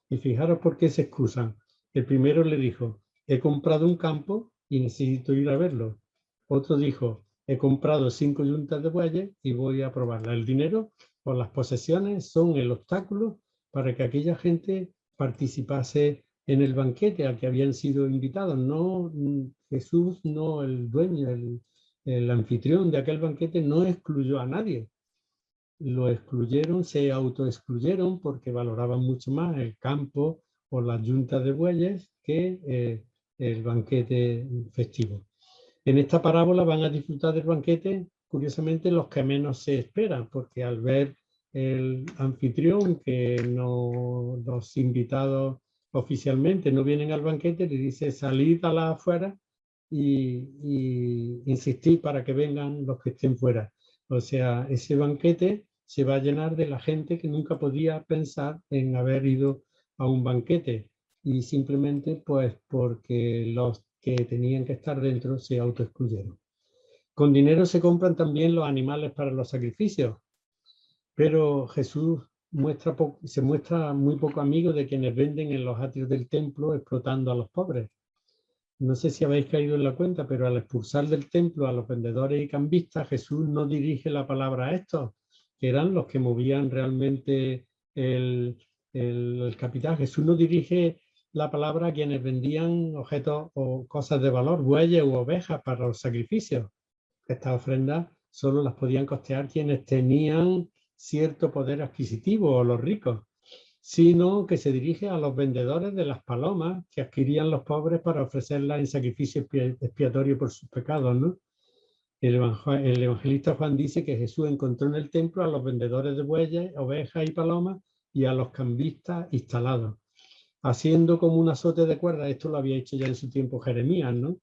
Y fijaros por qué se excusan. El primero le dijo, he comprado un campo y necesito ir a verlo. Otro dijo, he comprado 5 yuntas de bueyes y voy a probarla. El dinero o las posesiones son el obstáculo para que aquella gente participase en el banquete al que habían sido invitados. No, Jesús, no el dueño, el anfitrión de aquel banquete no excluyó a nadie. Lo excluyeron, se autoexcluyeron porque valoraban mucho más el campo o las yuntas de bueyes que el banquete festivo. En esta parábola van a disfrutar del banquete, curiosamente, los que menos se esperan, porque al ver el anfitrión que no, los invitados oficialmente no vienen al banquete, le dice salid a la afuera y insistir para que vengan los que estén fuera. O sea, ese banquete se va a llenar de la gente que nunca podía pensar en haber ido a un banquete y simplemente pues porque los que tenían que estar dentro se autoexcluyeron. Con dinero se compran también los animales para los sacrificios, pero Jesús se muestra muy poco amigo de quienes venden en los atrios del templo explotando a los pobres. No sé si habéis caído en la cuenta, pero al expulsar del templo a los vendedores y cambistas, Jesús no dirige la palabra a estos, que eran los que movían realmente el capital. Jesús no dirige la palabra a quienes vendían objetos o cosas de valor, bueyes u ovejas para los sacrificios. Estas ofrendas solo las podían costear quienes tenían cierto poder adquisitivo o los ricos, sino que se dirige a los vendedores de las palomas que adquirían los pobres para ofrecerlas en sacrificio expiatorio por sus pecados, ¿no? El evangelista Juan dice que Jesús encontró en el templo a los vendedores de bueyes, ovejas y palomas y a los cambistas instalados, haciendo como un azote de cuerda. Esto lo había hecho ya en su tiempo Jeremías, ¿no?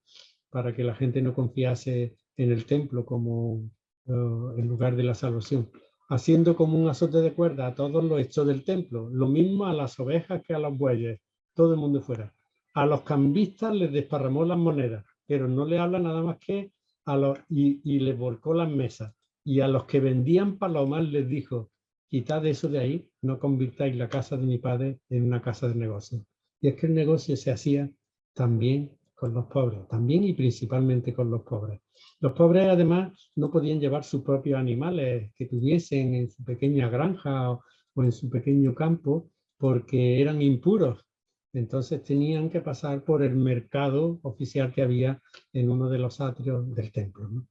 Para que la gente no confiase en el templo como el lugar de la salvación. haciendo como un azote de cuerda a todos los hechos del templo, lo mismo a las ovejas que a los bueyes, todo el mundo fuera. A los cambistas les desparramó las monedas, pero no le habla nada más que a los, y les volcó las mesas. Y a los que vendían palomas les dijo, quitad eso de ahí, no convirtáis la casa de mi padre en una casa de negocio. Y es que el negocio se hacía también con los pobres, también y principalmente con los pobres. Los pobres además no podían llevar sus propios animales que tuviesen en su pequeña granja o en su pequeño campo porque eran impuros. Entonces tenían que pasar por el mercado oficial que había en uno de los atrios del templo, ¿no?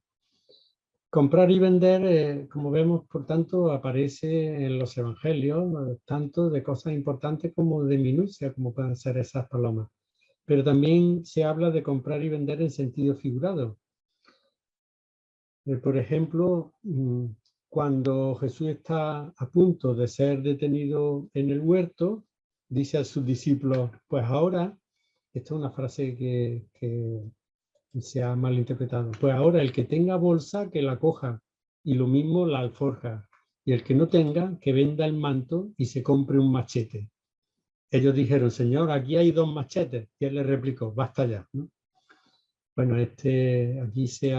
Comprar y vender, como vemos, por tanto, aparece en los evangelios, tanto de cosas importantes como de minucia, como pueden ser esas palomas. Pero también se habla de comprar y vender en sentido figurado. Por ejemplo, cuando Jesús está a punto de ser detenido en el huerto, dice a sus discípulos, pues ahora, esta es una frase que se ha malinterpretado, pues ahora el que tenga bolsa, que la coja, y lo mismo la alforja, y el que no tenga, que venda el manto y se compre un machete. Ellos dijeron, Señor, aquí hay 2 machetes, y él les replicó, basta ya, ¿no? Bueno, aquí se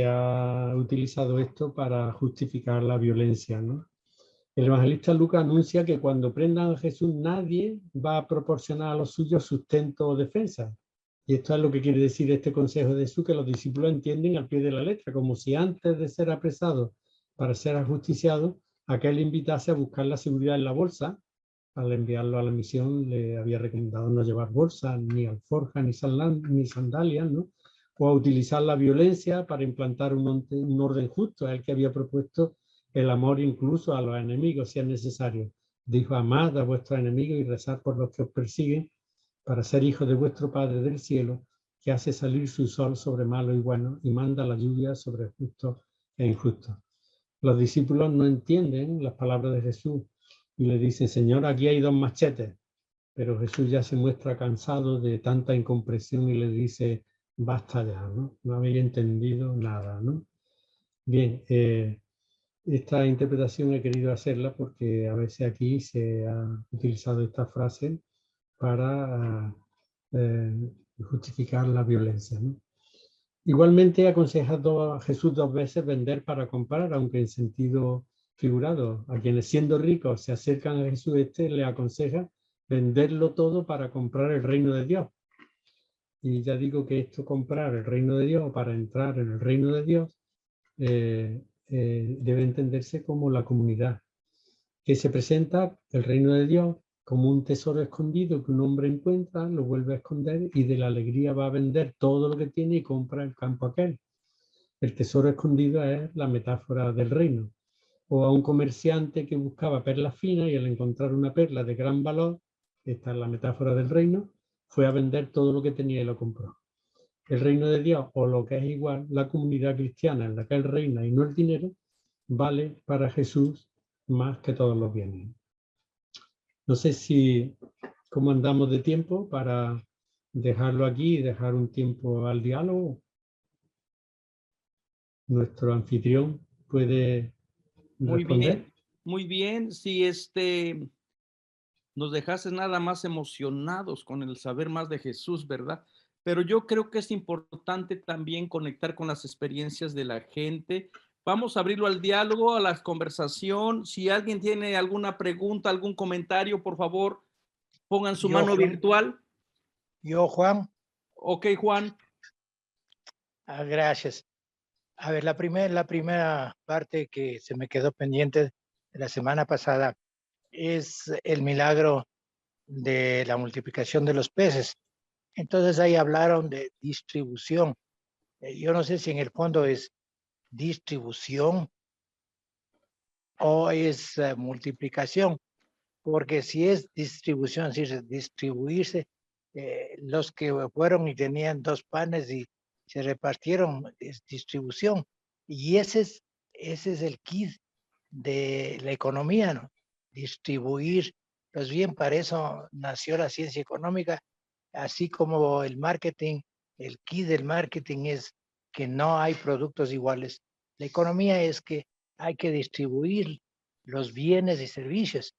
ha utilizado esto para justificar la violencia, ¿no? El evangelista Lucas anuncia que cuando prendan a Jesús nadie va a proporcionar a los suyos sustento o defensa. Y esto es lo que quiere decir este consejo de Jesús, que los discípulos entienden al pie de la letra, como si antes de ser apresado para ser ajusticiado, aquel invitase a buscar la seguridad en la bolsa. Al enviarlo a la misión le había recomendado no llevar bolsa, ni alforja, ni sandalias, ¿no? O a utilizar la violencia para implantar un orden justo, a él que había propuesto el amor incluso a los enemigos, si es necesario. Dijo, amad a vuestros enemigos y rezad por los que os persiguen, para ser hijos de vuestro Padre del cielo, que hace salir su sol sobre malos y buenos y manda la lluvia sobre justos e injustos. Los discípulos no entienden las palabras de Jesús y le dicen, Señor, aquí hay 2 machetes. Pero Jesús ya se muestra cansado de tanta incomprensión y le dice, basta ya, ¿no? No habéis entendido nada, ¿no? Bien, esta interpretación he querido hacerla porque a veces aquí se ha utilizado esta frase para justificar la violencia, ¿no? Igualmente aconseja a Jesús 2 veces vender para comprar, aunque en sentido figurado. A quienes siendo ricos se acercan a Jesús, le aconseja venderlo todo para comprar el reino de Dios. Y ya digo que esto, comprar el reino de Dios, para entrar en el reino de Dios, debe entenderse como la comunidad, que se presenta el reino de Dios como un tesoro escondido que un hombre encuentra, lo vuelve a esconder y de la alegría va a vender todo lo que tiene y compra el campo aquel. El tesoro escondido es la metáfora del reino. O a un comerciante que buscaba perlas finas y al encontrar una perla de gran valor, esta es la metáfora del reino, fue a vender todo lo que tenía y lo compró. El reino de Dios, o lo que es igual, la comunidad cristiana en la que él reina y no el dinero, vale para Jesús más que todos los bienes. No sé cómo andamos de tiempo para dejarlo aquí y dejar un tiempo al diálogo. Nuestro anfitrión puede Muy responder. bien, muy bien. Si nos dejaste nada más emocionados con el saber más de Jesús, ¿verdad? Pero yo creo que es importante también conectar con las experiencias de la gente. Vamos a abrirlo al diálogo, a la conversación. Si alguien tiene alguna pregunta, algún comentario, por favor, pongan su Yo, mano Juan. virtual. Juan. Ok, Juan. Gracias. A ver, la primera parte que se me quedó pendiente de la semana pasada es el milagro de la multiplicación de los peces. Entonces ahí hablaron de distribución. Yo no sé si en el fondo es distribución o es multiplicación, porque si es distribución, es decir, distribuirse, los que fueron y tenían 2 panes y se repartieron, es distribución. Y ese es el kit de la economía, ¿no? Distribuir. Pues bien, para eso nació la ciencia económica, así como el marketing. El kit del marketing es que no hay productos iguales. La economía es que hay que distribuir los bienes y servicios.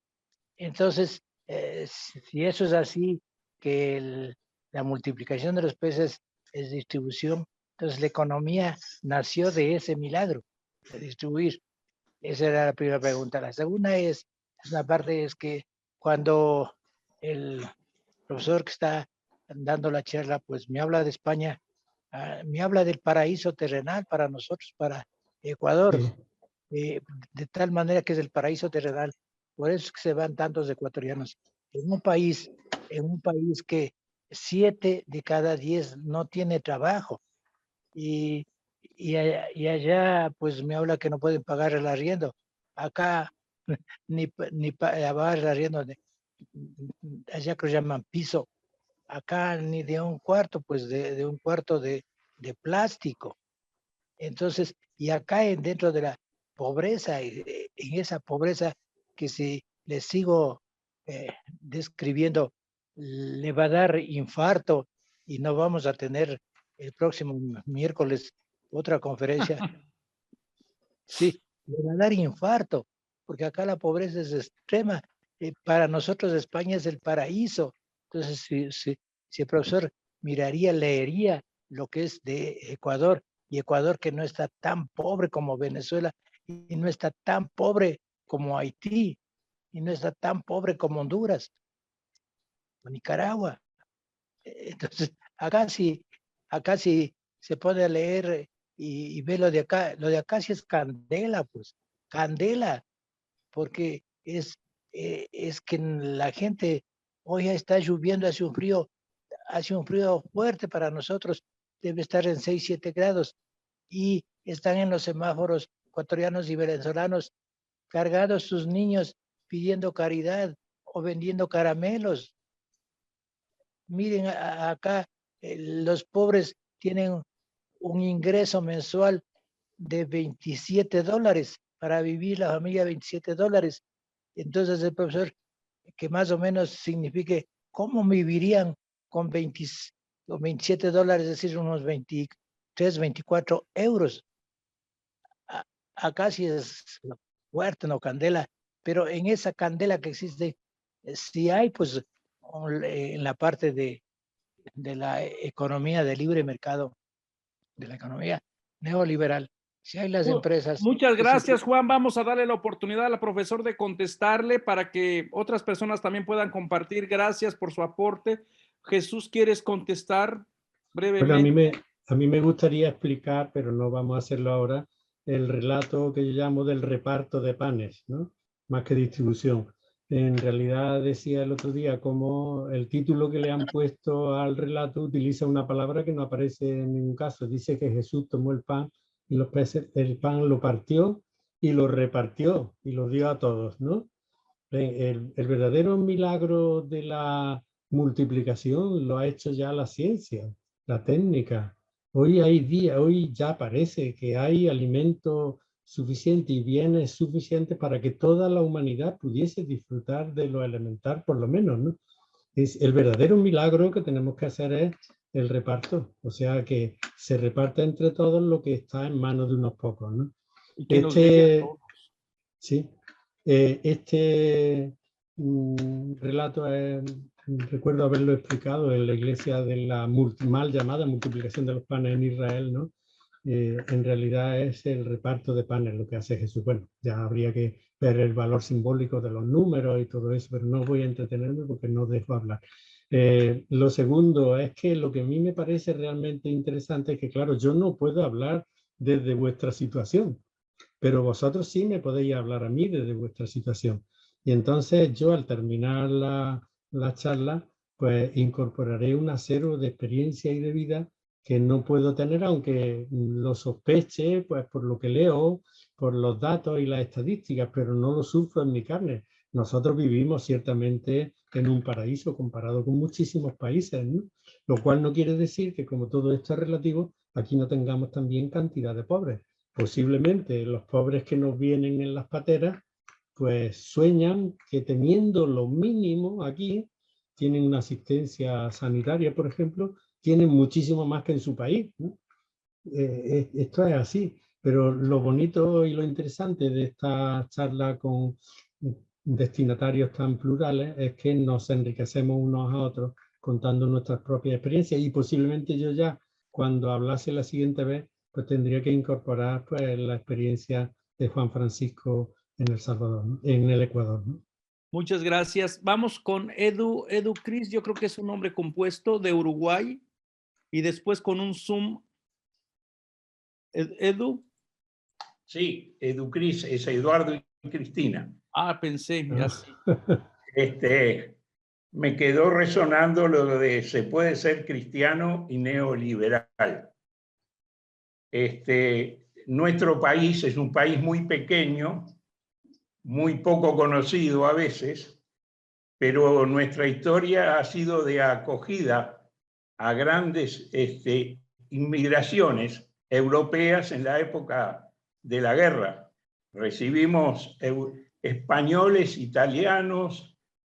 Entonces, si eso es así, que la multiplicación de los peces es distribución, entonces la economía nació de ese milagro, de distribuir. Esa era la primera pregunta. La segunda es una parte es que cuando el profesor que está dando la charla, pues me habla de España, me habla del paraíso terrenal para nosotros, para Ecuador, Sí. de tal manera que es el paraíso terrenal. Por eso es que se van tantos ecuatorianos en un país que 7 de cada 10 no tiene trabajo. Y allá pues me habla que no pueden pagar el arriendo. Acá ni pagar el arriendo, allá que lo llaman piso. Acá ni de un cuarto, pues de un cuarto de plástico. Entonces, y acá dentro de la pobreza, en esa pobreza que si les sigo describiendo, le va a dar infarto y no vamos a tener el próximo miércoles otra conferencia. Sí, le va a dar infarto, porque acá la pobreza es extrema. Para nosotros España es el paraíso. Entonces, si el profesor miraría, leería lo que es de Ecuador, y Ecuador que no está tan pobre como Venezuela, y no está tan pobre como Haití, y no está tan pobre como Honduras o Nicaragua. Entonces, acá sí se pone a leer y ve lo de acá sí es candela, pues, candela, porque es que la gente hoy ya está lloviendo, hace un frío fuerte para nosotros, debe estar en 6, 7 grados, y están en los semáforos ecuatorianos y venezolanos cargados sus niños pidiendo caridad o vendiendo caramelos. Miren, acá los pobres tienen un ingreso mensual de $27 para vivir la familia, $27. Entonces el profesor, que más o menos signifique cómo vivirían con $27, es decir, unos 23, 24 euros. Acá sí es fuerte, no candela, pero en esa candela que existe, sí hay pues en la parte de la economía de libre mercado, de la economía neoliberal, si hay las empresas Muchas que se... gracias, Juan. Vamos a darle la oportunidad al profesor de contestarle para que otras personas también puedan compartir. Gracias por su aporte. Jesús, ¿quieres contestar Bueno, brevemente? a mí me gustaría explicar, pero no vamos a hacerlo ahora, el relato que yo llamo del reparto de panes, ¿no? Más que distribución. En realidad decía el otro día como el título que le han puesto al relato utiliza una palabra que no aparece en ningún caso. Dice que Jesús tomó el pan y los peces, el pan lo partió y lo repartió y lo dio a todos, ¿no? El verdadero milagro de la multiplicación lo ha hecho ya la ciencia, la técnica. Hoy ya parece que hay alimento suficiente y bienes suficientes para que toda la humanidad pudiese disfrutar de lo elemental, por lo menos, ¿no? Es el verdadero milagro que tenemos que hacer es el reparto, o sea, que se reparte entre todos lo que está en manos de unos pocos, ¿no? Y que nos llegue a todos. Sí, relato recuerdo haberlo explicado en la iglesia de la mal llamada multiplicación de los panes en Israel, ¿no? En realidad es el reparto de panes lo que hace Jesús. Bueno, ya habría que ver el valor simbólico de los números y todo eso, pero no voy a entretenerme porque no dejo hablar. Lo segundo es que lo que a mí me parece realmente interesante es que, claro, yo no puedo hablar desde vuestra situación, pero vosotros sí me podéis hablar a mí desde vuestra situación. Y entonces yo al terminar la charla, pues incorporaré un acero de experiencia y de vida que no puedo tener, aunque lo sospeche, pues por lo que leo, por los datos y las estadísticas, pero no lo sufro en mi carne. Nosotros vivimos ciertamente en un paraíso comparado con muchísimos países, ¿no? Lo cual no quiere decir que como todo esto es relativo, aquí no tengamos también cantidad de pobres. Posiblemente los pobres que nos vienen en las pateras, pues sueñan que teniendo lo mínimo aquí, tienen una asistencia sanitaria, por ejemplo, tienen muchísimo más que en su país, ¿no? Esto es así. Pero lo bonito y lo interesante de esta charla con destinatarios tan plurales es que nos enriquecemos unos a otros contando nuestras propias experiencias, y posiblemente yo ya, cuando hablase la siguiente vez, pues tendría que incorporar pues la experiencia de Juan Francisco en El Salvador, ¿no? En el Ecuador, ¿no? Muchas gracias. Vamos con Edu Cris, yo creo que es un nombre compuesto, de Uruguay, y después con un Zoom. Edu. Sí, Edu Cris, es Eduardo y Cristina. Ah, pensé, así. Me quedó resonando lo de se puede ser cristiano y neoliberal. Nuestro país es un país muy pequeño, muy poco conocido a veces, pero nuestra historia ha sido de acogida a grandes inmigraciones europeas en la época de la guerra. Recibimos españoles, italianos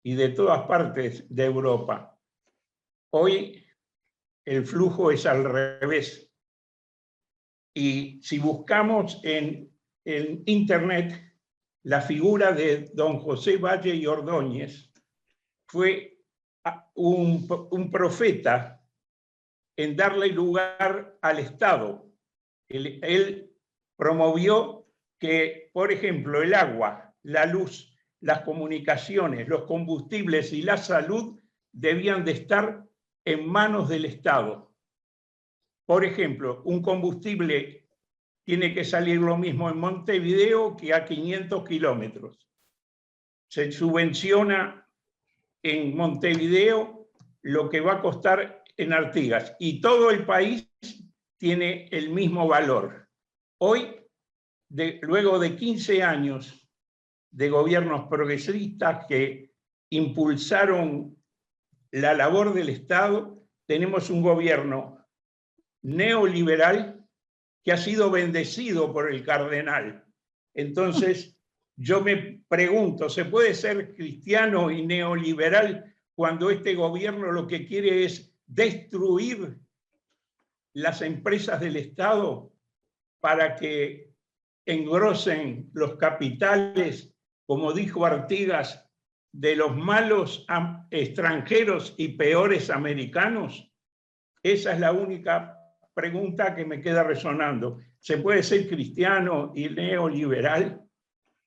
y de todas partes de Europa. Hoy el flujo es al revés. Y si buscamos en Internet, la figura de don José Valle y Ordóñez fue un profeta en darle lugar al Estado. Él promovió que, por ejemplo, el agua, la luz, las comunicaciones, los combustibles y la salud debían de estar en manos del Estado. Por ejemplo, un combustible tiene que salir lo mismo en Montevideo que a 500 kilómetros. Se subvenciona en Montevideo lo que va a costar en Artigas, y todo el país tiene el mismo valor. Hoy, luego de 15 años de gobiernos progresistas que impulsaron la labor del Estado, tenemos un gobierno neoliberal que ha sido bendecido por el cardenal. Entonces, yo me pregunto, ¿se puede ser cristiano y neoliberal cuando este gobierno lo que quiere es destruir las empresas del Estado para que engrosen los capitales, como dijo Artigas, de los malos extranjeros y peores americanos? Esa es la única pregunta que me queda resonando. ¿Se puede ser cristiano y neoliberal?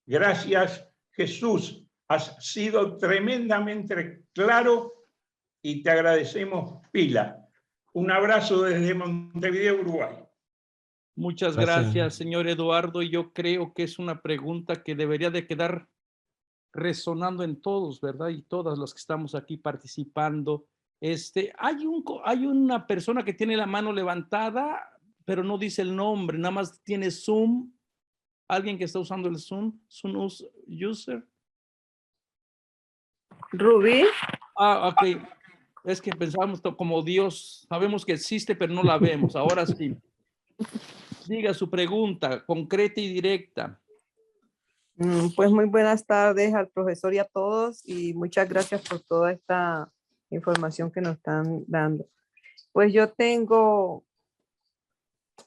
Gracias, Jesús. Has sido tremendamente claro y te agradecemos pila. Un abrazo desde Montevideo, Uruguay. Muchas gracias, señor Eduardo. Y yo creo que es una pregunta que debería de quedar resonando en todos, ¿verdad? Y todas las que estamos aquí participando. Hay una persona que tiene la mano levantada, pero no dice el nombre, nada más tiene Zoom. ¿Alguien que está usando el Zoom user? Rubí. Ah, ok. Es que pensábamos como Dios, sabemos que existe, pero no la vemos. Ahora sí. Diga su pregunta, concreta y directa. Pues muy buenas tardes al profesor y a todos, y muchas gracias por toda esta información que nos están dando. Pues yo tengo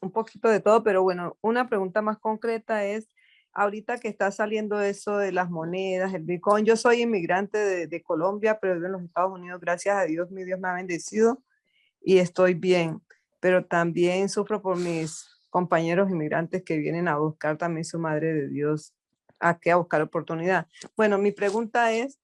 un poquito de todo, pero bueno, una pregunta más concreta es, ahorita que está saliendo eso de las monedas, el Bitcoin, yo soy inmigrante de Colombia, pero vivo en los Estados Unidos, gracias a Dios, mi Dios me ha bendecido y estoy bien, pero también sufro por mis compañeros inmigrantes que vienen a buscar también su madre de Dios, a buscar oportunidad. Bueno, mi pregunta es,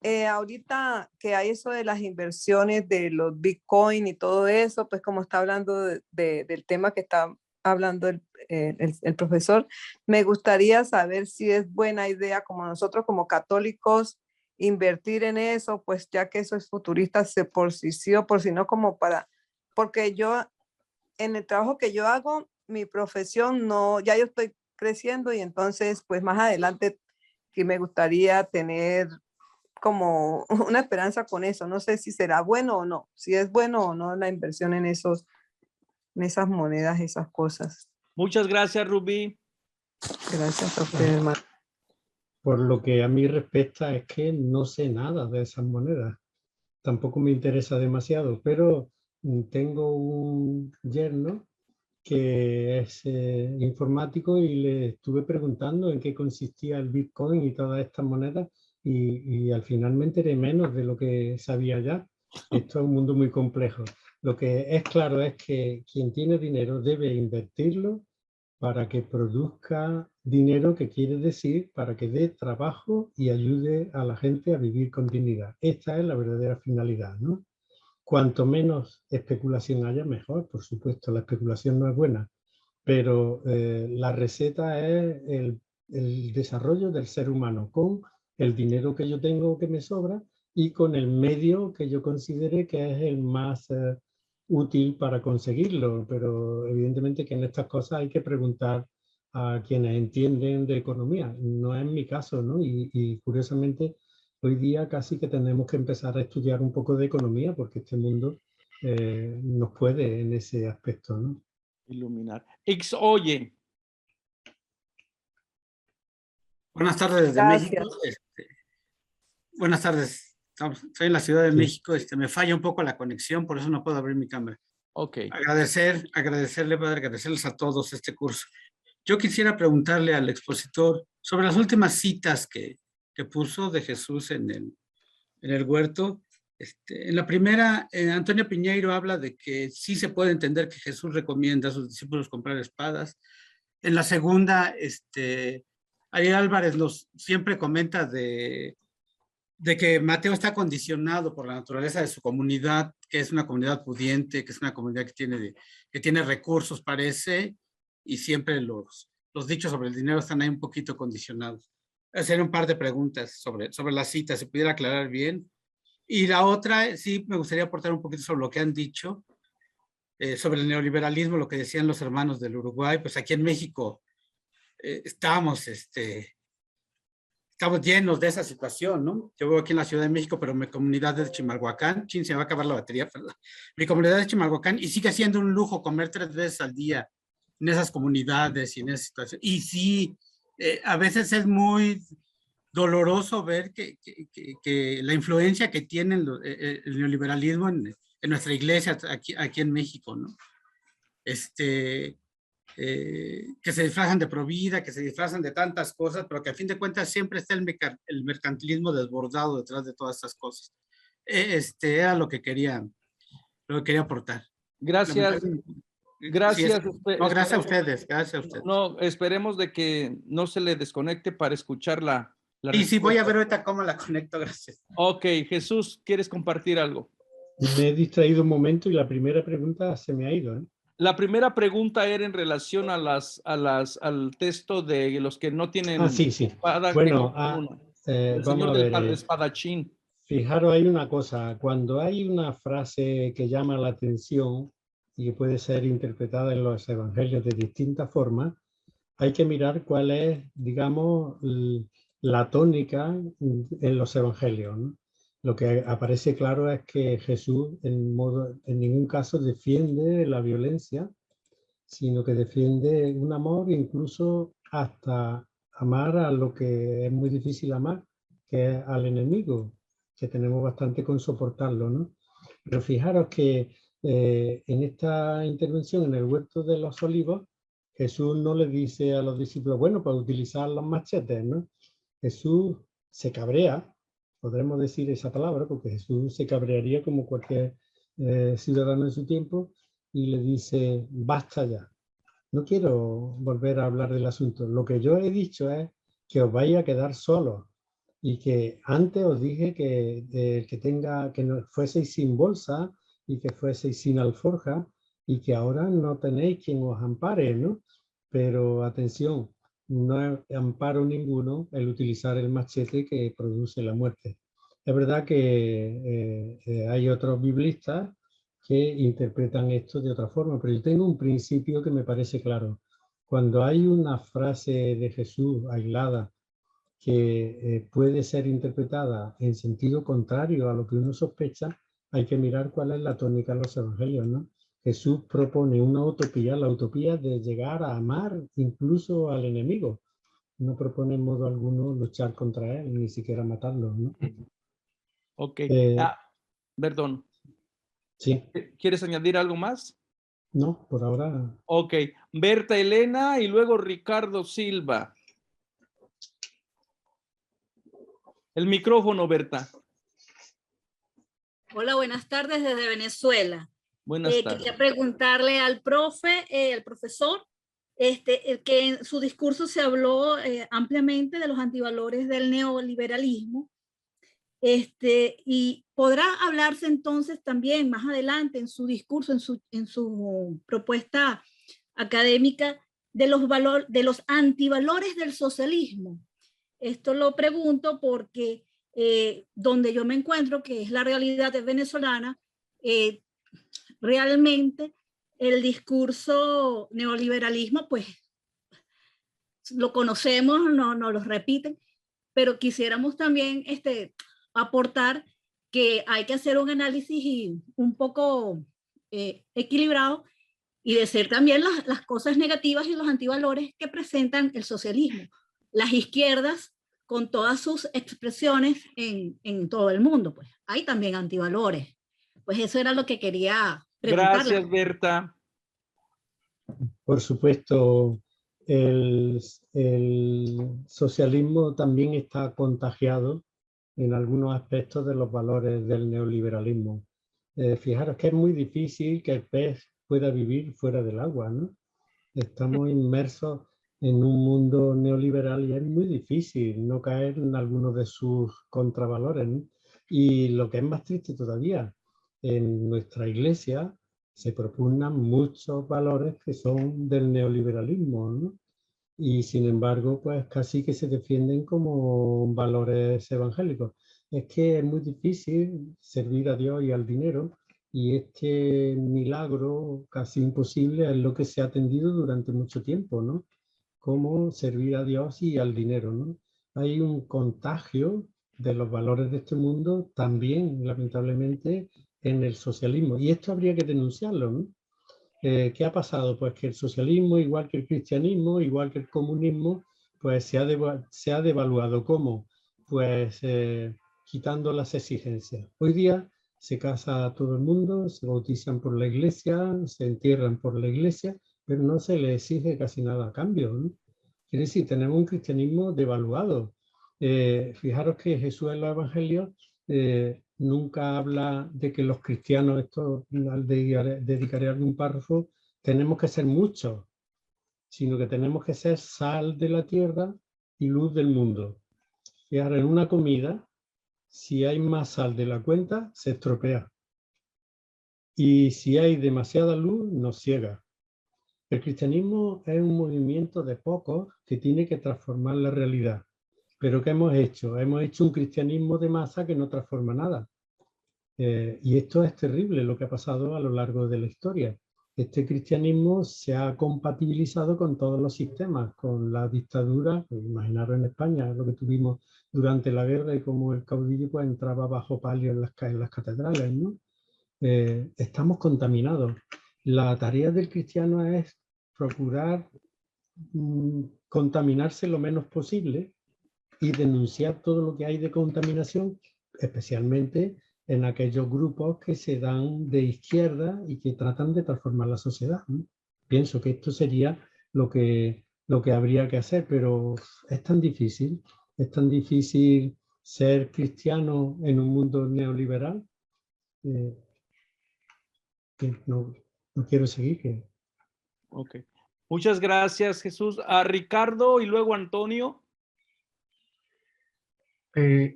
ahorita que hay eso de las inversiones de los Bitcoin y todo eso, pues como está hablando del tema que está hablando el profesor, me gustaría saber si es buena idea como nosotros como católicos invertir en eso, pues ya que eso es futurista por si sí o por si no, como porque yo en el trabajo que yo hago, mi profesión no, ya yo estoy creciendo y entonces pues más adelante que me gustaría tener como una esperanza con eso. No sé si será bueno o no, si es bueno o no la inversión en esas monedas, esas cosas. Muchas gracias, Rubí. Gracias a usted, hermano. Por lo que a mí respecta es que no sé nada de esas monedas. Tampoco me interesa demasiado, pero tengo un yerno que es informático, y le estuve preguntando en qué consistía el Bitcoin y todas estas monedas, y al final me enteré menos de lo que sabía ya. Esto es un mundo muy complejo. Lo que es claro es que quien tiene dinero debe invertirlo para que produzca dinero, que quiere decir para que dé trabajo y ayude a la gente a vivir con dignidad. Esta es la verdadera finalidad, ¿no? Cuanto menos especulación haya, mejor. Por supuesto, la especulación no es buena, pero la receta es el desarrollo del ser humano con el dinero que yo tengo que me sobra y con el medio que yo considere que es el más útil para conseguirlo. Pero evidentemente que en estas cosas hay que preguntar a quienes entienden de economía. No es mi caso, ¿no? Y curiosamente, hoy día casi que tenemos que empezar a estudiar un poco de economía, porque este mundo nos puede en ese aspecto, ¿no? Iluminar. Oye. Buenas tardes desde Gracias. México. Buenas tardes. Estoy en la Ciudad de Sí. México. Me falla un poco la conexión, por eso no puedo abrir mi cámara. Ok. Agradecerles a todos este curso. Yo quisiera preguntarle al expositor sobre las últimas citas que puso de Jesús en el huerto. En la primera, Antonio Piñeiro habla de que sí se puede entender que Jesús recomienda a sus discípulos comprar espadas. En la segunda, Ariel Álvarez siempre comenta de que Mateo está condicionado por la naturaleza de su comunidad, que es una comunidad pudiente, que es una comunidad que tiene recursos, parece, y siempre los dichos sobre el dinero están ahí un poquito condicionados. Hacer un par de preguntas sobre la cita, si pudiera aclarar bien. Y la otra, sí, me gustaría aportar un poquito sobre lo que han dicho, sobre el neoliberalismo, lo que decían los hermanos del Uruguay. Pues aquí en México estamos llenos de esa situación, ¿no? Yo vivo aquí en la Ciudad de México, pero mi comunidad es de Chimalhuacán. Chin, se me va a acabar la batería, perdón. Mi comunidad es de Chimalhuacán, y sigue siendo un lujo comer 3 veces al día en esas comunidades y en esa situación. Y sí, a veces es muy doloroso ver que la influencia que tiene el neoliberalismo en nuestra iglesia aquí en México, ¿no? Que se disfrazan de provida, que se disfrazan de tantas cosas, pero que a fin de cuentas siempre está el mercantilismo desbordado detrás de todas estas cosas. Era lo que quería aportar. Gracias. Gracias. No, gracias a ustedes, gracias a ustedes. No, esperemos de que no se le desconecte para escuchar la Y sí, voy a ver ahorita cómo la conecto, gracias. Ok, Jesús, ¿quieres compartir algo? Me he distraído un momento y la primera pregunta se me ha ido, ¿eh? La primera pregunta era en relación al texto de los que no tienen sí. espada. Bueno, el vamos señor a ver. del espadachín. Fijaros, hay una cosa. Cuando hay una frase que llama la atención y que puede ser interpretada en los evangelios de distintas formas, hay que mirar cuál es, digamos, la tónica en los evangelios, ¿no? Lo que aparece claro es que Jesús en ningún caso defiende la violencia, sino que defiende un amor, incluso hasta amar a lo que es muy difícil amar, que es al enemigo, que tenemos bastante con soportarlo, ¿no? Pero fijaros que en esta intervención en el huerto de los olivos, Jesús no le dice a los discípulos, bueno, pues utilizar los machetes, ¿no? Jesús se cabrea, podremos decir esa palabra, porque Jesús se cabrearía como cualquier ciudadano en su tiempo, y le dice, basta ya, no quiero volver a hablar del asunto. Lo que yo he dicho es que os vais a quedar solos, y que antes os dije que no fueseis sin bolsa y que fueseis sin alforja, y que ahora no tenéis quien os ampare, ¿no? Pero atención, no es amparo ninguno el utilizar el machete que produce la muerte. Es verdad que hay otros biblistas que interpretan esto de otra forma, pero yo tengo un principio que me parece claro. Cuando hay una frase de Jesús aislada que puede ser interpretada en sentido contrario a lo que uno sospecha, hay que mirar cuál es la tónica en los evangelios, ¿no? Jesús propone una utopía, la utopía de llegar a amar incluso al enemigo. No propone en modo alguno luchar contra él, ni siquiera matarlo, ¿no? Ok. Perdón. Sí. ¿Quieres añadir algo más? No, por ahora. Ok, Berta Elena y luego Ricardo Silva. El micrófono, Berta. Hola, buenas tardes desde Venezuela. Buenas tardes. Quería preguntarle al al profesor, que en su discurso se habló ampliamente de los antivalores del neoliberalismo. Y podrá hablarse entonces también más adelante en su discurso, en su propuesta académica, de los antivalores del socialismo. Esto lo pregunto porque donde yo me encuentro, que es la realidad venezolana, realmente el discurso neoliberalismo, pues lo conocemos, no lo repiten, pero quisiéramos también aportar que hay que hacer un análisis un poco equilibrado y decir también las cosas negativas y los antivalores que presentan el socialismo. Las izquierdas, con todas sus expresiones en todo el mundo, pues hay también antivalores. Pues eso era lo que quería preguntarle. Gracias, Berta. Por supuesto, el socialismo también está contagiado en algunos aspectos de los valores del neoliberalismo. Fijaros que es muy difícil que el pez pueda vivir fuera del agua, ¿no? Estamos inmersos en un mundo neoliberal y es muy difícil no caer en algunos de sus contravalores, ¿no? Y lo que es más triste todavía, en nuestra iglesia se propugnan muchos valores que son del neoliberalismo, ¿no? Y sin embargo, pues casi que se defienden como valores evangélicos. Es que es muy difícil servir a Dios y al dinero, y este milagro casi imposible es lo que se ha atendido durante mucho tiempo, ¿no? Cómo servir a Dios y al dinero, ¿no? Hay un contagio de los valores de este mundo también, lamentablemente, en el socialismo. Y esto habría que denunciarlo, ¿no? ¿Qué ha pasado? Pues que el socialismo, igual que el cristianismo, igual que el comunismo, pues se ha devaluado. ¿Cómo? Pues quitando las exigencias. Hoy día se casa todo el mundo, se bautizan por la iglesia, se entierran por la iglesia, pero no se le exige casi nada a cambio, ¿no? Quiere decir, tenemos un cristianismo devaluado. Fijaros que Jesús en los evangelios nunca habla de que los cristianos, esto dedicaré algún párrafo, tenemos que ser muchos, sino que tenemos que ser sal de la tierra y luz del mundo. Fijaros, en una comida, si hay más sal de la cuenta, se estropea. Y si hay demasiada luz, nos ciega. El cristianismo es un movimiento de pocos que tiene que transformar la realidad. ¿Pero qué hemos hecho? Hemos hecho un cristianismo de masa que no transforma nada. Y esto es terrible lo que ha pasado a lo largo de la historia. Este cristianismo se ha compatibilizado con todos los sistemas, con la dictadura. Pues imaginaros en España lo que tuvimos durante la guerra y cómo el caudillo pues, entraba bajo palio en las catedrales, ¿no? Estamos contaminados. La tarea del cristiano es procurar contaminarse lo menos posible y denunciar todo lo que hay de contaminación, especialmente en aquellos grupos que se dan de izquierda y que tratan de transformar la sociedad, ¿no? Pienso que esto sería lo que habría que hacer, pero es tan difícil ser cristiano en un mundo neoliberal, que no quiero seguir. Ok. Muchas gracias, Jesús. A Ricardo y luego Antonio.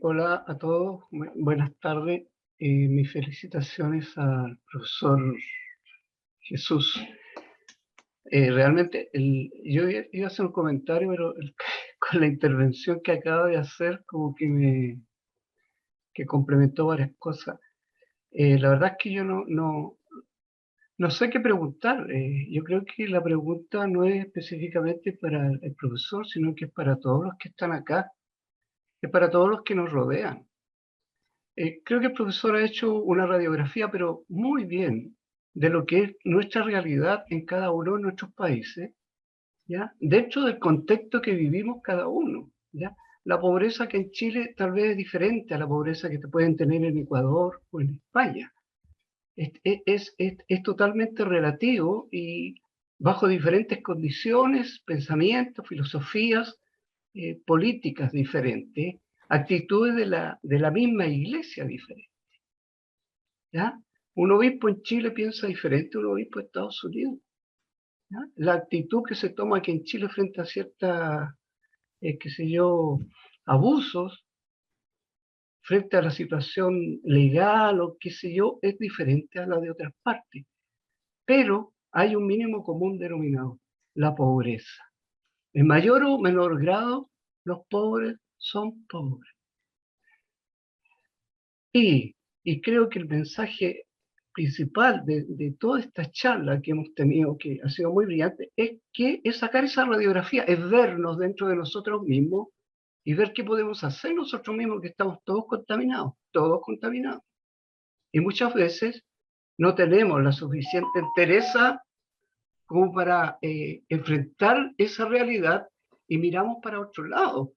Hola a todos, buenas tardes. Mis felicitaciones al profesor Jesús. Realmente, yo iba a hacer un comentario, pero con la intervención que acaba de hacer, como que que complementó varias cosas. La verdad es que yo no sé qué preguntar. Yo creo que la pregunta no es específicamente para el profesor, sino que es para todos los que están acá, es para todos los que nos rodean. Creo que el profesor ha hecho una radiografía, pero muy bien, de lo que es nuestra realidad en cada uno de nuestros países, ¿ya? Dentro del contexto que vivimos cada uno, ¿ya? La pobreza que en Chile tal vez es diferente a la pobreza que te pueden tener en Ecuador o en España. es totalmente relativo y bajo diferentes condiciones, pensamientos, filosofías, políticas diferentes, actitudes de la misma iglesia diferente. ¿Ya? Un obispo en Chile piensa diferente a un obispo en Estados Unidos. ¿Ya? La actitud que se toma aquí en Chile frente a ciertas, qué sé yo, abusos, frente a la situación legal o qué sé yo, es diferente a la de otras partes. Pero hay un mínimo común denominador, la pobreza. En mayor o menor grado, los pobres son pobres. Y creo que el mensaje principal de toda esta charla que hemos tenido, que ha sido muy brillante, es sacar esa radiografía, es vernos dentro de nosotros mismos y ver qué podemos hacer nosotros mismos, que estamos todos contaminados. Y muchas veces no tenemos la suficiente entereza como para enfrentar esa realidad y miramos para otro lado.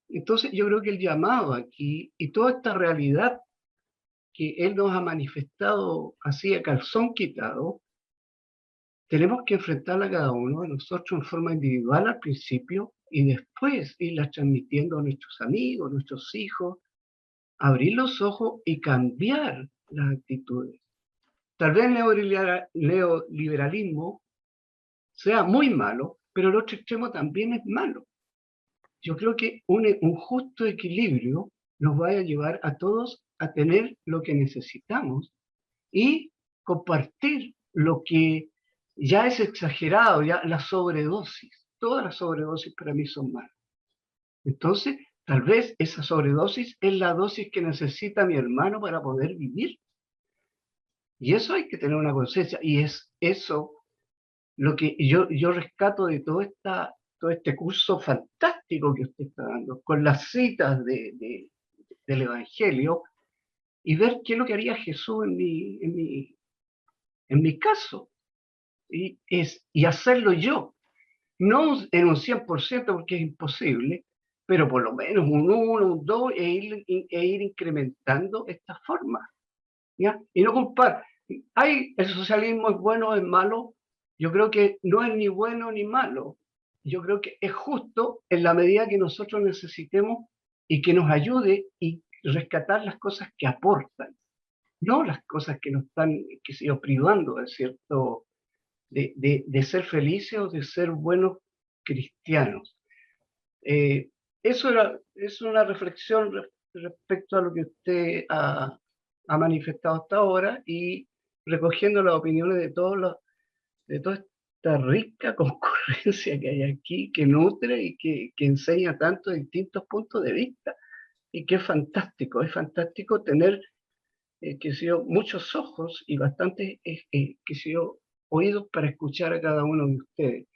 Entonces yo creo que el llamado aquí y toda esta realidad que Él nos ha manifestado así a calzón quitado, tenemos que enfrentarla cada uno de nosotros en forma individual al principio y después irla transmitiendo a nuestros amigos, nuestros hijos, abrir los ojos y cambiar las actitudes. Tal vez el neoliberalismo sea muy malo, pero el otro extremo también es malo. Yo creo que un justo equilibrio nos va a llevar a todos a tener lo que necesitamos y compartir lo que ya es exagerado, ya la sobredosis. Todas las sobredosis para mí son malas. Entonces, tal vez esa sobredosis es la dosis que necesita mi hermano para poder vivir. Y eso hay que tener una conciencia. Y es eso lo que yo rescato de todo este curso fantástico que usted está dando, con las citas del Evangelio, y ver qué es lo que haría Jesús en mi caso, y hacerlo yo. No en un 100% porque es imposible, pero por lo menos un 1, un 2, e ir incrementando esta forma. ¿Ya? Y no culpar. El socialismo es bueno o es malo. Yo creo que no es ni bueno ni malo. Yo creo que es justo en la medida que nosotros necesitemos y que nos ayude y rescatar las cosas que aportan, no las cosas que nos están, que se privando de cierto, de ser felices o de ser buenos cristianos. Eso es una reflexión respecto a lo que usted ha manifestado hasta ahora y recogiendo las opiniones de toda esta rica concurrencia que hay aquí, que nutre y que enseña tanto de distintos puntos de vista, y que es fantástico tener muchos ojos y bastantes oídos para escuchar a cada uno de ustedes.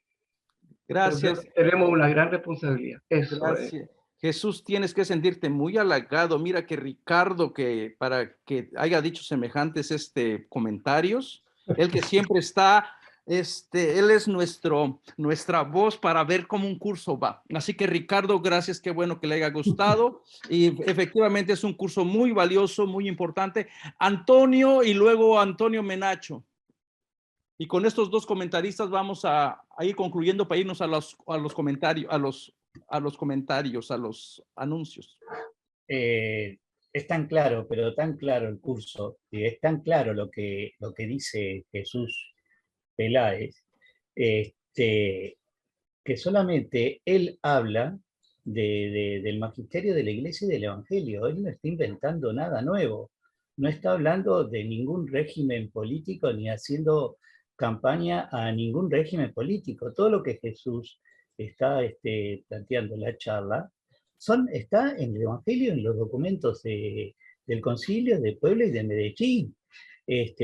Gracias. Tenemos una gran responsabilidad. Eso Gracias. Jesús, tienes que sentirte muy halagado. Mira que Ricardo, que para que haya dicho semejantes comentarios, él que siempre está, él es nuestra voz para ver cómo un curso va. Así que Ricardo, gracias, qué bueno que le haya gustado. Y efectivamente es un curso muy valioso, muy importante. Antonio y luego Antonio Menacho. Y con estos dos comentaristas vamos a ir concluyendo para irnos a los comentarios, a los anuncios. Es tan claro, pero tan claro el curso, y es tan claro lo que dice Jesús Peláez, que solamente él habla del magisterio de la Iglesia y del Evangelio. Él no está inventando nada nuevo. No está hablando de ningún régimen político ni haciendo campaña a ningún régimen político. Todo lo que Jesús está planteando en la charla está en el Evangelio, en los documentos del Concilio de Puebla y de Medellín.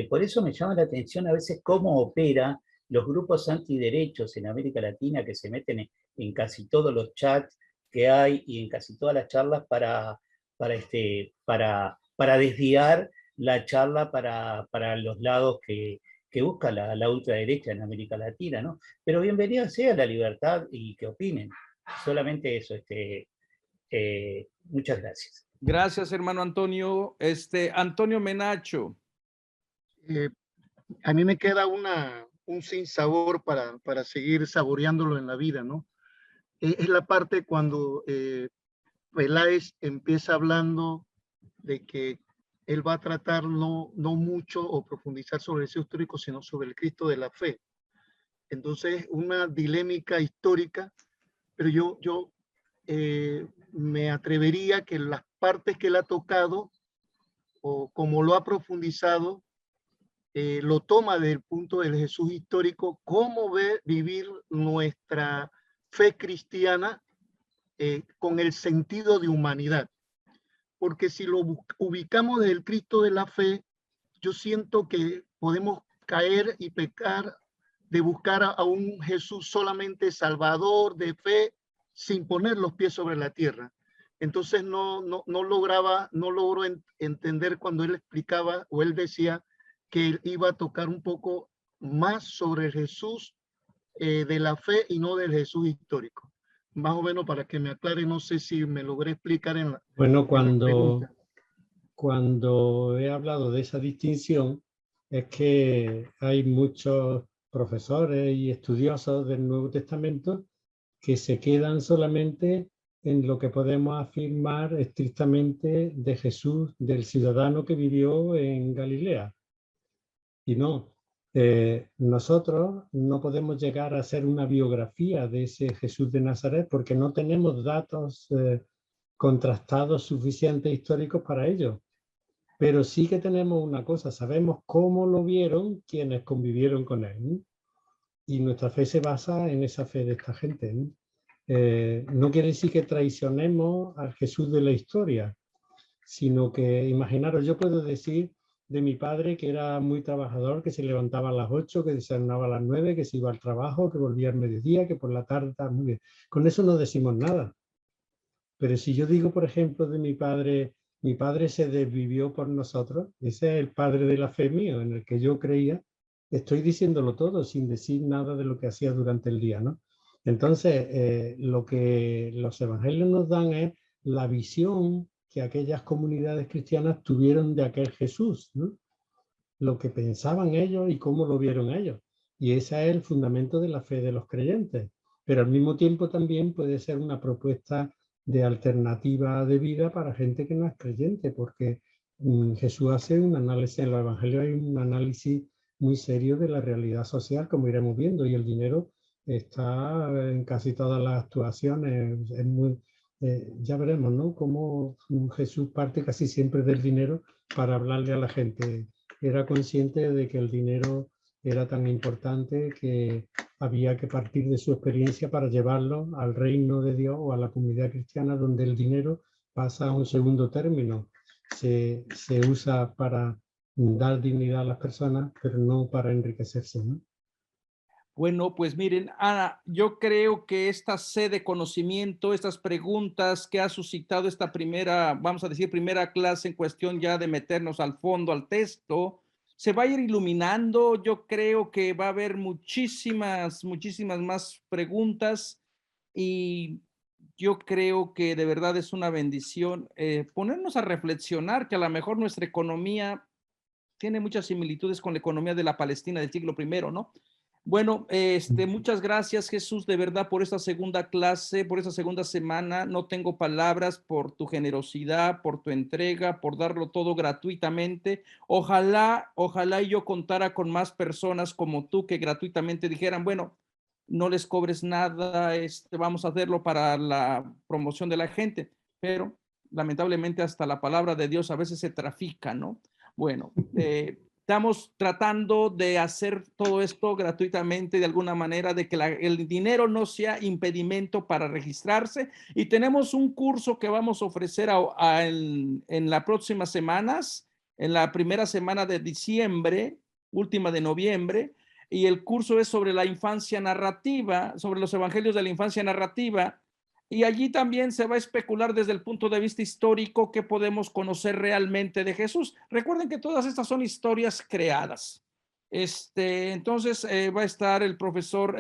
Por eso me llama la atención a veces cómo opera los grupos antiderechos en América Latina, que se meten en casi todos los chats que hay y en casi todas las charlas para desviar la charla para los lados que busca la ultraderecha en América Latina, ¿no? Pero bienvenida sea la libertad y que opinen. Solamente eso. Muchas gracias. Gracias, hermano Antonio. Antonio Menacho. A mí me queda un sinsabor para seguir saboreándolo en la vida, ¿no? Es la parte cuando Peláez empieza hablando de que él va a tratar no mucho o profundizar sobre el Jesús histórico, sino sobre el Cristo de la fe. Entonces, una dilémica histórica, pero yo me atrevería que las partes que él ha tocado o como lo ha profundizado, lo toma desde el punto del Jesús histórico, cómo ve vivir nuestra fe cristiana con el sentido de humanidad. Porque si lo ubicamos desde el Cristo de la fe, yo siento que podemos caer y pecar de buscar a un Jesús solamente salvador de fe, sin poner los pies sobre la tierra. Entonces no logró entender cuando él explicaba o él decía que él iba a tocar un poco más sobre el Jesús de la fe y no del Jesús histórico. Más o menos para que me aclare, no sé si me logré explicar en la... Bueno, cuando he hablado de esa distinción, es que hay muchos profesores y estudiosos del Nuevo Testamento que se quedan solamente en lo que podemos afirmar estrictamente de Jesús, del ciudadano que vivió en Galilea. Y no, nosotros no podemos llegar a hacer una biografía de ese Jesús de Nazaret porque no tenemos datos contrastados suficientes históricos para ello. Pero sí que tenemos una cosa, sabemos cómo lo vieron quienes convivieron con él, ¿no? Y nuestra fe se basa en esa fe de esta gente, ¿no? No quiere decir que traicionemos al Jesús de la historia, sino que, imaginaros, yo puedo decir de mi padre que era muy trabajador, que se levantaba a las 8, que desayunaba a las 9, que se iba al trabajo, que volvía al mediodía, que por la tarde estaba muy bien. Con eso no decimos nada. Pero si yo digo, por ejemplo, de mi padre se desvivió por nosotros, ese es el padre de la fe mío, en el que yo creía, estoy diciéndolo todo sin decir nada de lo que hacía durante el día, ¿no? Entonces, lo que los evangelios nos dan es la visión que aquellas comunidades cristianas tuvieron de aquel Jesús, ¿no? Lo que pensaban ellos y cómo lo vieron ellos. Y ese es el fundamento de la fe de los creyentes. Pero al mismo tiempo también puede ser una propuesta de alternativa de vida para gente que no es creyente, porque Jesús hace un análisis, en los evangelios hay un análisis muy serio de la realidad social, como iremos viendo, y el dinero está en casi todas las actuaciones. Es muy, ya veremos, ¿no? Cómo Jesús parte casi siempre del dinero para hablarle a la gente. Era consciente de que el dinero era tan importante que había que partir de su experiencia para llevarlo al reino de Dios o a la comunidad cristiana, donde el dinero pasa a un segundo término. Se usa para dar dignidad a las personas, pero no para enriquecerse, ¿no? Bueno, pues miren, Ana, yo creo que esta sed de conocimiento, estas preguntas que ha suscitado esta primera, vamos a decir, primera clase en cuestión ya de meternos al fondo, al texto, se va a ir iluminando. Yo creo que va a haber muchísimas más preguntas y yo creo que de verdad es una bendición ponernos a reflexionar que a lo mejor nuestra economía tiene muchas similitudes con la economía de la Palestina del siglo I, ¿no? Bueno, muchas gracias, Jesús, de verdad, por esta segunda clase, por esta segunda semana. No tengo palabras por tu generosidad, por tu entrega, por darlo todo gratuitamente. Ojalá yo contara con más personas como tú que gratuitamente dijeran, bueno, no les cobres nada, vamos a hacerlo para la promoción de la gente. Pero lamentablemente hasta la palabra de Dios a veces se trafica, ¿no? Bueno, estamos tratando de hacer todo esto gratuitamente de alguna manera, de que el dinero no sea impedimento para registrarse. Y tenemos un curso que vamos a ofrecer en las próximas semanas, en la primera semana de diciembre, última de noviembre, y el curso es sobre la infancia narrativa, sobre los evangelios de la infancia narrativa. Y allí también se va a especular desde el punto de vista histórico qué podemos conocer realmente de Jesús. Recuerden que todas estas son historias creadas. Entonces va a estar el profesor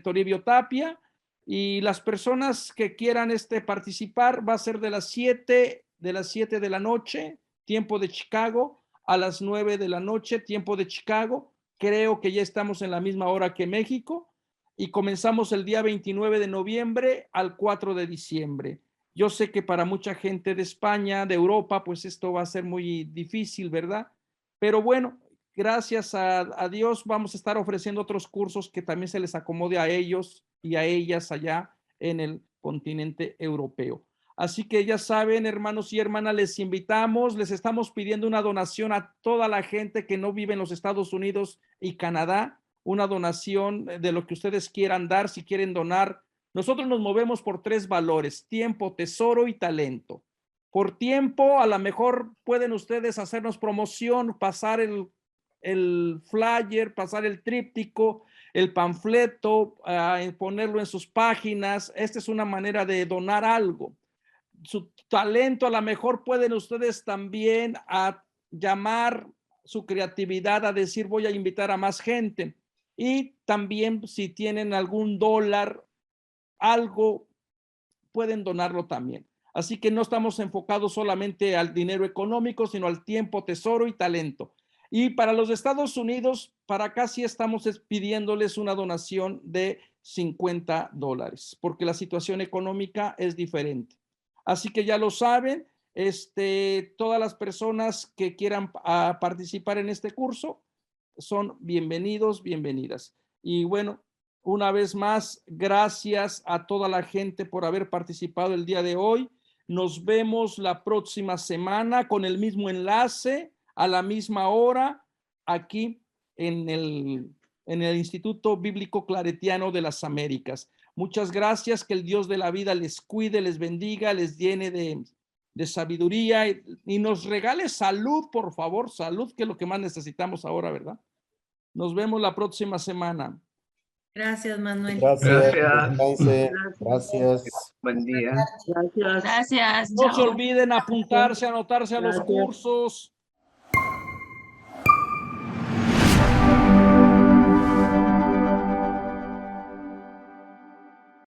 Toribio Tapia y las personas que quieran participar va a ser de las 7 de la noche, tiempo de Chicago, a las 9 de la noche, tiempo de Chicago. Creo que ya estamos en la misma hora que México. Y comenzamos el día 29 de noviembre al 4 de diciembre. Yo sé que para mucha gente de España, de Europa, pues esto va a ser muy difícil, ¿verdad? Pero bueno, gracias a Dios vamos a estar ofreciendo otros cursos que también se les acomode a ellos y a ellas allá en el continente europeo. Así que ya saben, hermanos y hermanas, les invitamos, les estamos pidiendo una donación a toda la gente que no vive en los Estados Unidos y Canadá, una donación de lo que ustedes quieran dar, si quieren donar. Nosotros nos movemos por 3 valores: tiempo, tesoro y talento. Por tiempo, a lo mejor pueden ustedes hacernos promoción, pasar el flyer, pasar el tríptico, el panfleto, ponerlo en sus páginas. Esta es una manera de donar algo. Su talento, a lo mejor pueden ustedes también a llamar su creatividad, a decir voy a invitar a más gente. Y también si tienen algún dólar, algo, pueden donarlo también. Así que no estamos enfocados solamente al dinero económico, sino al tiempo, tesoro y talento. Y para los Estados Unidos, para acá sí estamos pidiéndoles una donación de $50, porque la situación económica es diferente. Así que ya lo saben, todas las personas que quieran participar en este curso son bienvenidos, bienvenidas. Y bueno, una vez más, gracias a toda la gente por haber participado el día de hoy. Nos vemos la próxima semana con el mismo enlace, a la misma hora, aquí en el Instituto Bíblico Claretiano de las Américas. Muchas gracias, que el Dios de la vida les cuide, les bendiga, les llene de sabiduría y nos regale salud, por favor, salud, que es lo que más necesitamos ahora, ¿verdad? Nos vemos la próxima semana. Gracias, Manuel. Gracias. Gracias. Buen día. Gracias. Gracias. No se Chao. olviden apuntarse, anotarse a los cursos.